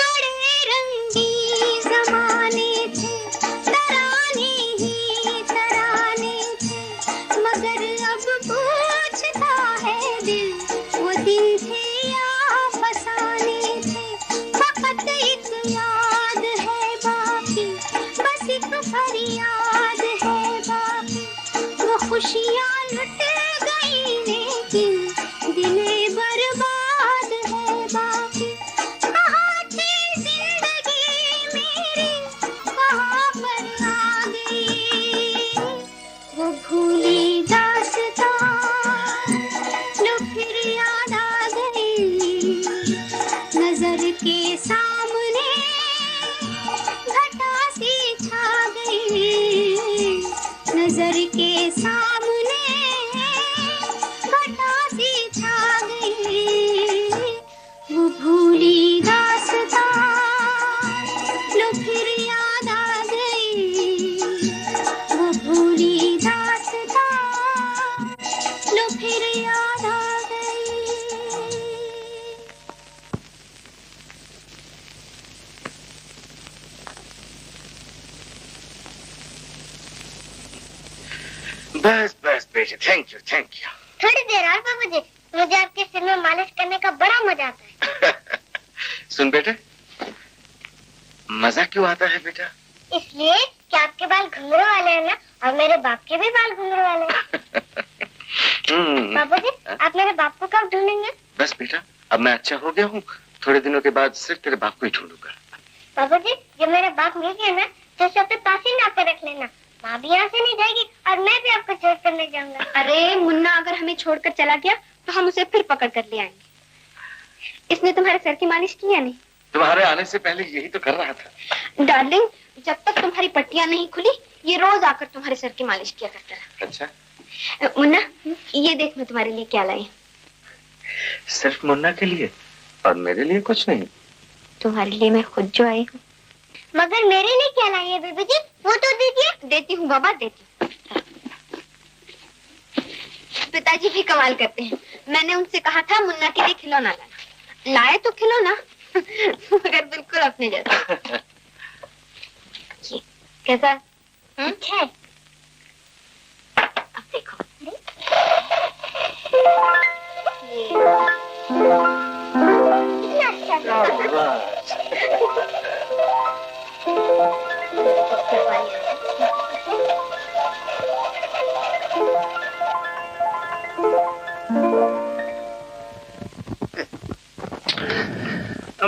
बड़े रंगी ज़माने थे, तराने ही तराने थे, मगर अब पूछता है दिल, वो दिन थे या फसाने थे। फकत एक याद है बाकी, बस एक फरियाद है बाकी, वो खुशियाँ लुट गई लेकिन दिले बर्बाद है बाकी। कहाँ थी जिंदगी मेरी, कहाँ पर आ गई, वो भूली दास्तां लो फिर याद आ गई। नजर के सामने घटा सी छा गई, नजर के सामने घटा सी छा गई, वो भूली दास्तां लो फिर याद आ गई, वो भूली दास्तां लो फिर याद आ गई। बस बस बेटे, थैंक यू थैंक यू। थोड़ी देर और बाबूजी, मुझे आपके सिर में मालिश करने का बड़ा मजा आता है। सुन बेटे, मजा क्यों आता है बेटा? इसलिए कि आपके बाल घुंघरू वाले हैं ना, और मेरे बाप के भी बाल घुंघरू वाले हैं। बाबूजी, आप मेरे बाप को कब ढूंढेंगे? बस बेटा, अब मैं अच्छा हो गया हूँ, थोड़े दिनों के बाद सिर्फ तेरे बाप को ही ढूंढूंगा। बाबूजी, जब मेरा बाप मिल गया ना, तो उसे अपने पास ही ला कर रख लेना। माँ भी यहाँ से नहीं जाएगी और मैं भी आपको छोड़ कर नहीं जाऊंगा। अरे मुन्ना अगर हमें छोड़कर चला गया तो हम उसे फिर पकड़ कर ले आएंगे। इसने तुम्हारे सर की मालिश की या नहीं? तुम्हारे आने से पहले यही तो कर रहा था। डार्लिंग, जब तक तुम्हारी पट्टियां नहीं खुली ये रोज आकर तुम्हारे सर की मालिश किया करता रहा। अच्छा, मुन्ना ये देख मैं तुम्हारे लिए क्या लाई। सिर्फ मुन्ना के लिए और मेरे लिए कुछ नहीं? तुम्हारे लिए मैं खुद जो आई हूँ। मगर मेरे लिए क्या लाई है बीबी जी? वो तो दीजिए। देती हूँ बाबा, देती हूँ। पिताजी भी कमाल करते हैं। मैंने उनसे कहा था मुन्ना के लिए खिलौना लाना, लाए तो खिलौना मगर बिल्कुल अपने जैसा। कैसा? अच्छा है। अब देखो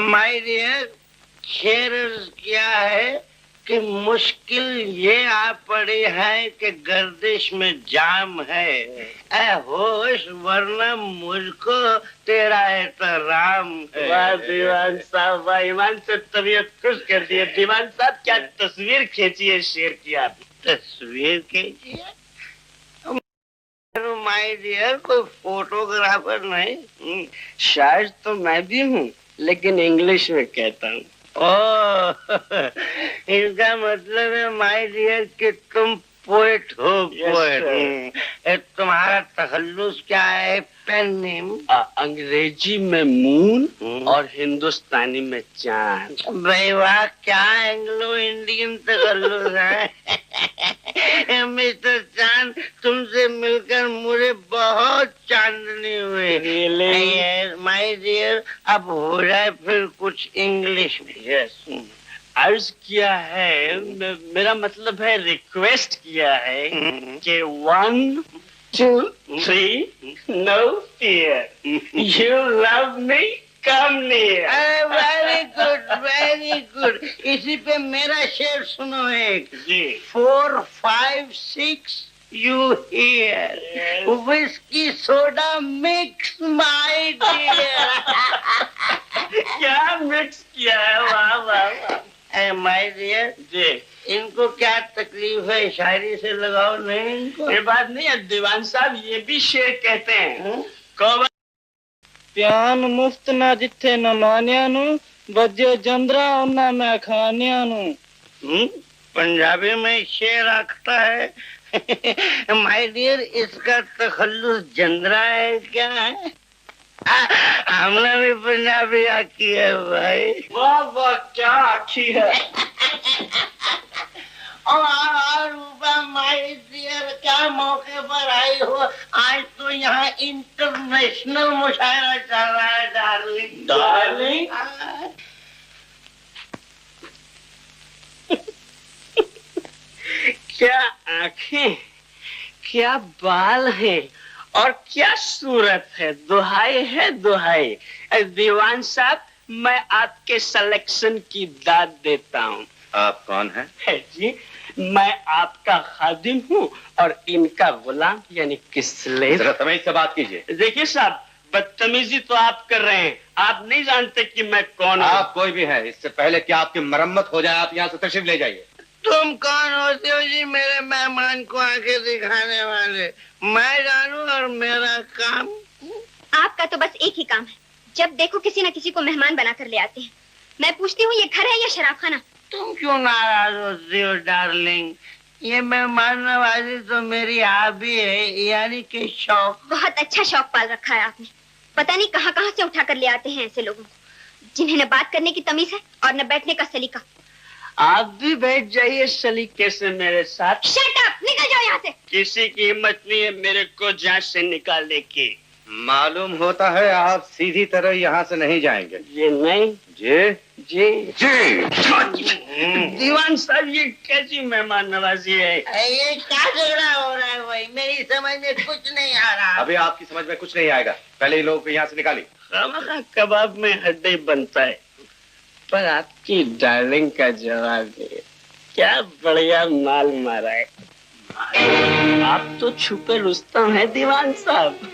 माय डियर, शेर क्या है कि मुश्किल ये आ पड़ी है कि गर्दिश में जाम है। ऐ होश, वरना मुझको तेरा एहतराम है। वाह दीवान साहब, वाह, ईमान से तबीयत खुश कर दी है। दीवान साहब, क्या तस्वीर खींची है शेर की आपने। तस्वीर खींची है? माय डियर, कोई फोटोग्राफर नहीं। शायद तो मैं भी हूँ, लेकिन इंग्लिश में कहता हूँ। ओह, इसका मतलब है माय डियर कि तुम पोएट हो। पोएट। तुम्हारा तखल्लुस क्या है? Pen name? अंग्रेजी में मून और हिंदुस्तानी में चांद। भाई वाह, क्या एंग्लो इंडियन तखल्लुस है। मिस्टर चांद, तुमसे मिलकर मुझे बहुत चांदनी हुई। माय डियर, अब हो जाए फिर कुछ इंग्लिश में। यस, अर्ज किया है, मेरा मतलब है रिक्वेस्ट किया है कि 1 2 3 no fear, you love me, come near. Very good, very good. इसी पे मेरा शेर सुनो एक। जी। 4 5 6 you here, whiskey soda mix my dear। क्या मिक्स किया है, वाह वाह वाह। माय डियर जी, इनको क्या तकलीफ है? शायरी से लगाओ नहीं इनको। ये बात नहीं है दीवान साहब, ये भी शेर कहते हैं। कौवा प्यान मुफ्त ना जिथे न मानिया नु, बजे जंदरा उन्ना मैं खानिया नु। पंजाबी में शेर आखता है। माय डियर, इसका तखल्लुस जंदरा है क्या है? हमने भी पंजाबी आकी है भाई। वाह वाह, क्या आखी है। और माय डियर, क्या मौके पर आई हो? आज तो यहाँ इंटरनेशनल मुशायरा चल रहा है डार्लिंग। डार्लिंग? क्या आंखें, क्या बाल हैं और क्या सूरत है। दुहाई है दुहाई। दीवान साहब, मैं आपके सिलेक्शन की दाद देता हूँ। आप कौन हैं? है जी, मैं आपका खादिम हूँ और इनका गुलाम यानी किसले। जरा तमीज से बात कीजिए। देखिए साहब, बदतमीजी तो आप कर रहे हैं। आप नहीं जानते कि मैं कौन हूँ। आप कोई भी है, इससे पहले कि आपकी मरम्मत हो जाए, आप यहाँ से तशरीफ ले जाइए। तुम कौन होते हो जी मेरे मेहमान को आंखें दिखाने वाले? मैं जानू और मेरा काम। आपका तो बस एक ही काम है, जब देखो किसी न किसी को मेहमान बनाकर ले आते हैं। मैं पूछती हूँ, ये घर है या शराब खाना? तुम क्यों नाराज होती हो डार्लिंग? ये मेहमान नवाजी तो मेरी हॉबी है, यानी कि शौक। बहुत अच्छा शौक पाल रखा है आपने। पता नहीं कहाँ कहाँ से उठा कर ले आते हैं ऐसे लोगों को, जिन्हें न बात करने की तमीज है और न बैठने का सलीका। आप भी बैठ जाइए सलीके से मेरे साथ। शट अप, निकल जाओ यहाँ से। किसी की हिम्मत नहीं है मेरे को जांच से निकालने की। मालूम होता है आप सीधी तरह यहाँ से नहीं जाएंगे। ये नहीं। जी जी जी। दीवान साहब, ये कैसी मेहमान नवाजी है? ये क्या झगड़ा हो रहा है भाई? मेरी समझ में कुछ नहीं आ रहा। अभी आपकी समझ में कुछ नहीं आएगा। पहले इन लोगों को यहाँ से निकालिए। खामखा कबाब में हड्डी बनता है, पर आपकी डार्लिंग का जवाब है। क्या बढ़िया माल मारा है। आप तो छुपे रुस्तम है दीवान साहब।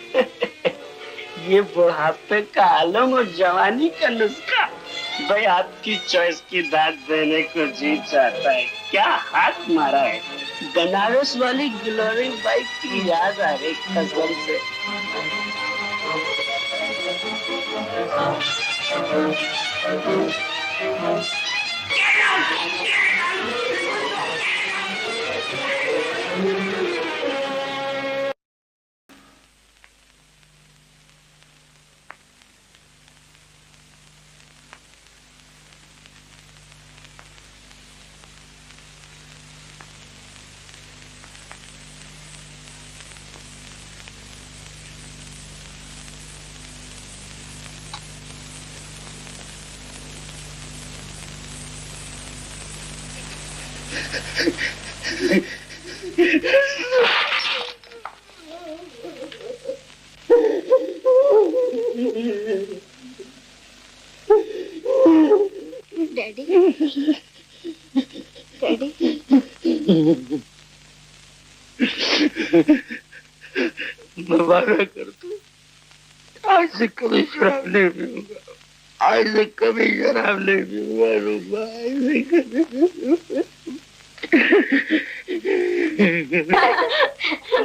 ये बुढ़ापे का आलम और जवानी का नुस्खा। भाई, आपकी चॉइस की दाद देने को जी चाहता है। क्या हाथ मारा है। बनारस वाली ग्लोरी बाइक की याद आ रही कसम से। डैडी, मैं वादा कर दूं, आज से कभी शराब नहीं पीऊंगा, आज से कभी शराब नहीं पीऊंगा रूपा, आज से कभी।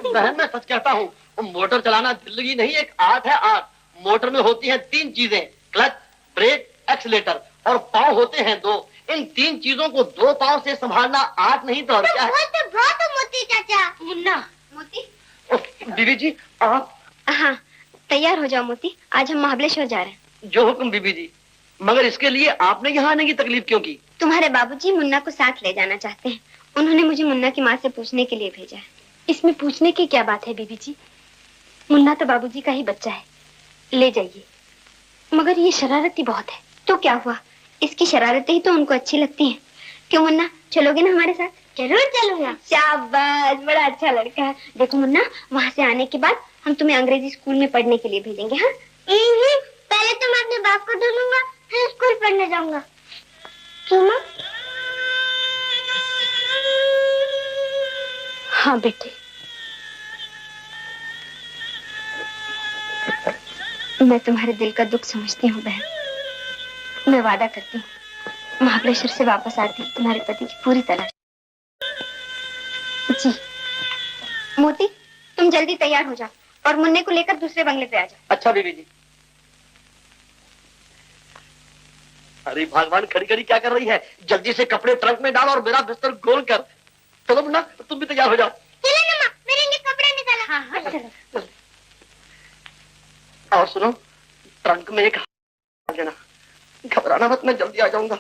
बहन मैं सच कहता हूँ, मोटर चलाना जिंदगी नहीं एक आर्ट है, आर्ट। मोटर में होती हैं 3 चीजें, क्लच, ब्रेक, एक्सीलेटर, और पाँव होते हैं 2। इन 3 चीजों को 2 पाँव से संभालना आर्ट नहीं तो और क्या है? बहुत मोती चाचा। मुन्ना, मोती। बीबी जी आप? हाँ, तैयार हो जाओ मोती, आज हम महाबलेश्वर जा रहे हैं। जो हुक्म बीबी जी, मगर इसके लिए आपने यहाँ आने की तकलीफ क्यों की? तुम्हारे बाबूजी मुन्ना को साथ ले जाना चाहते हैं। उन्होंने मुझे मुन्ना की माँ से पूछने के लिए भेजा है। इसमें पूछने की क्या बात है बीबी जी? मुन्ना तो बाबूजी का ही बच्चा है, ले जाइए। मगर ये शरारती बहुत है। तो क्या हुआ, इसकी शरारतें ही तो उनको अच्छी लगती हैं। क्यों मुन्ना, चलोगे ना हमारे साथ? जरूर चलूंगा। शाबाश, बड़ा अच्छा लड़का है। देखो मुन्ना, वहाँ से आने के बाद हम तुम्हें अंग्रेजी स्कूल में पढ़ने के लिए भेजेंगे। हाँ, पहले तो मैं अपने बाप को ढूंढूंगा, फिर स्कूल पढ़ने जाऊंगा। क्यों माँ? हाँ बेटे, मैं तुम्हारे दिल का दुख समझती हूँ बहन। मैं वादा करती हूँ, महाबलेश्वर से वापस आती तुम्हारे पति की पूरी तलाश। जी मोती, तुम जल्दी तैयार हो जाओ और मुन्ने को लेकर दूसरे बंगले पे आ जाओ। अच्छा बीबी जी। अरे भगवान, खड़ी खड़ी क्या कर रही है? जल्दी से कपड़े ट्रंक में डाल और मेरा बिस्तर गोल कर। चलो मुन्ना, तुम भी तैयार हो जाओ। चलो ना माँ, मेरे लिए कपड़े निकालो। हाँ हाँ चलो। और सुनो, ट्रंक में एक देना, घबराना मत, मैं जल्दी आ जाऊंगा।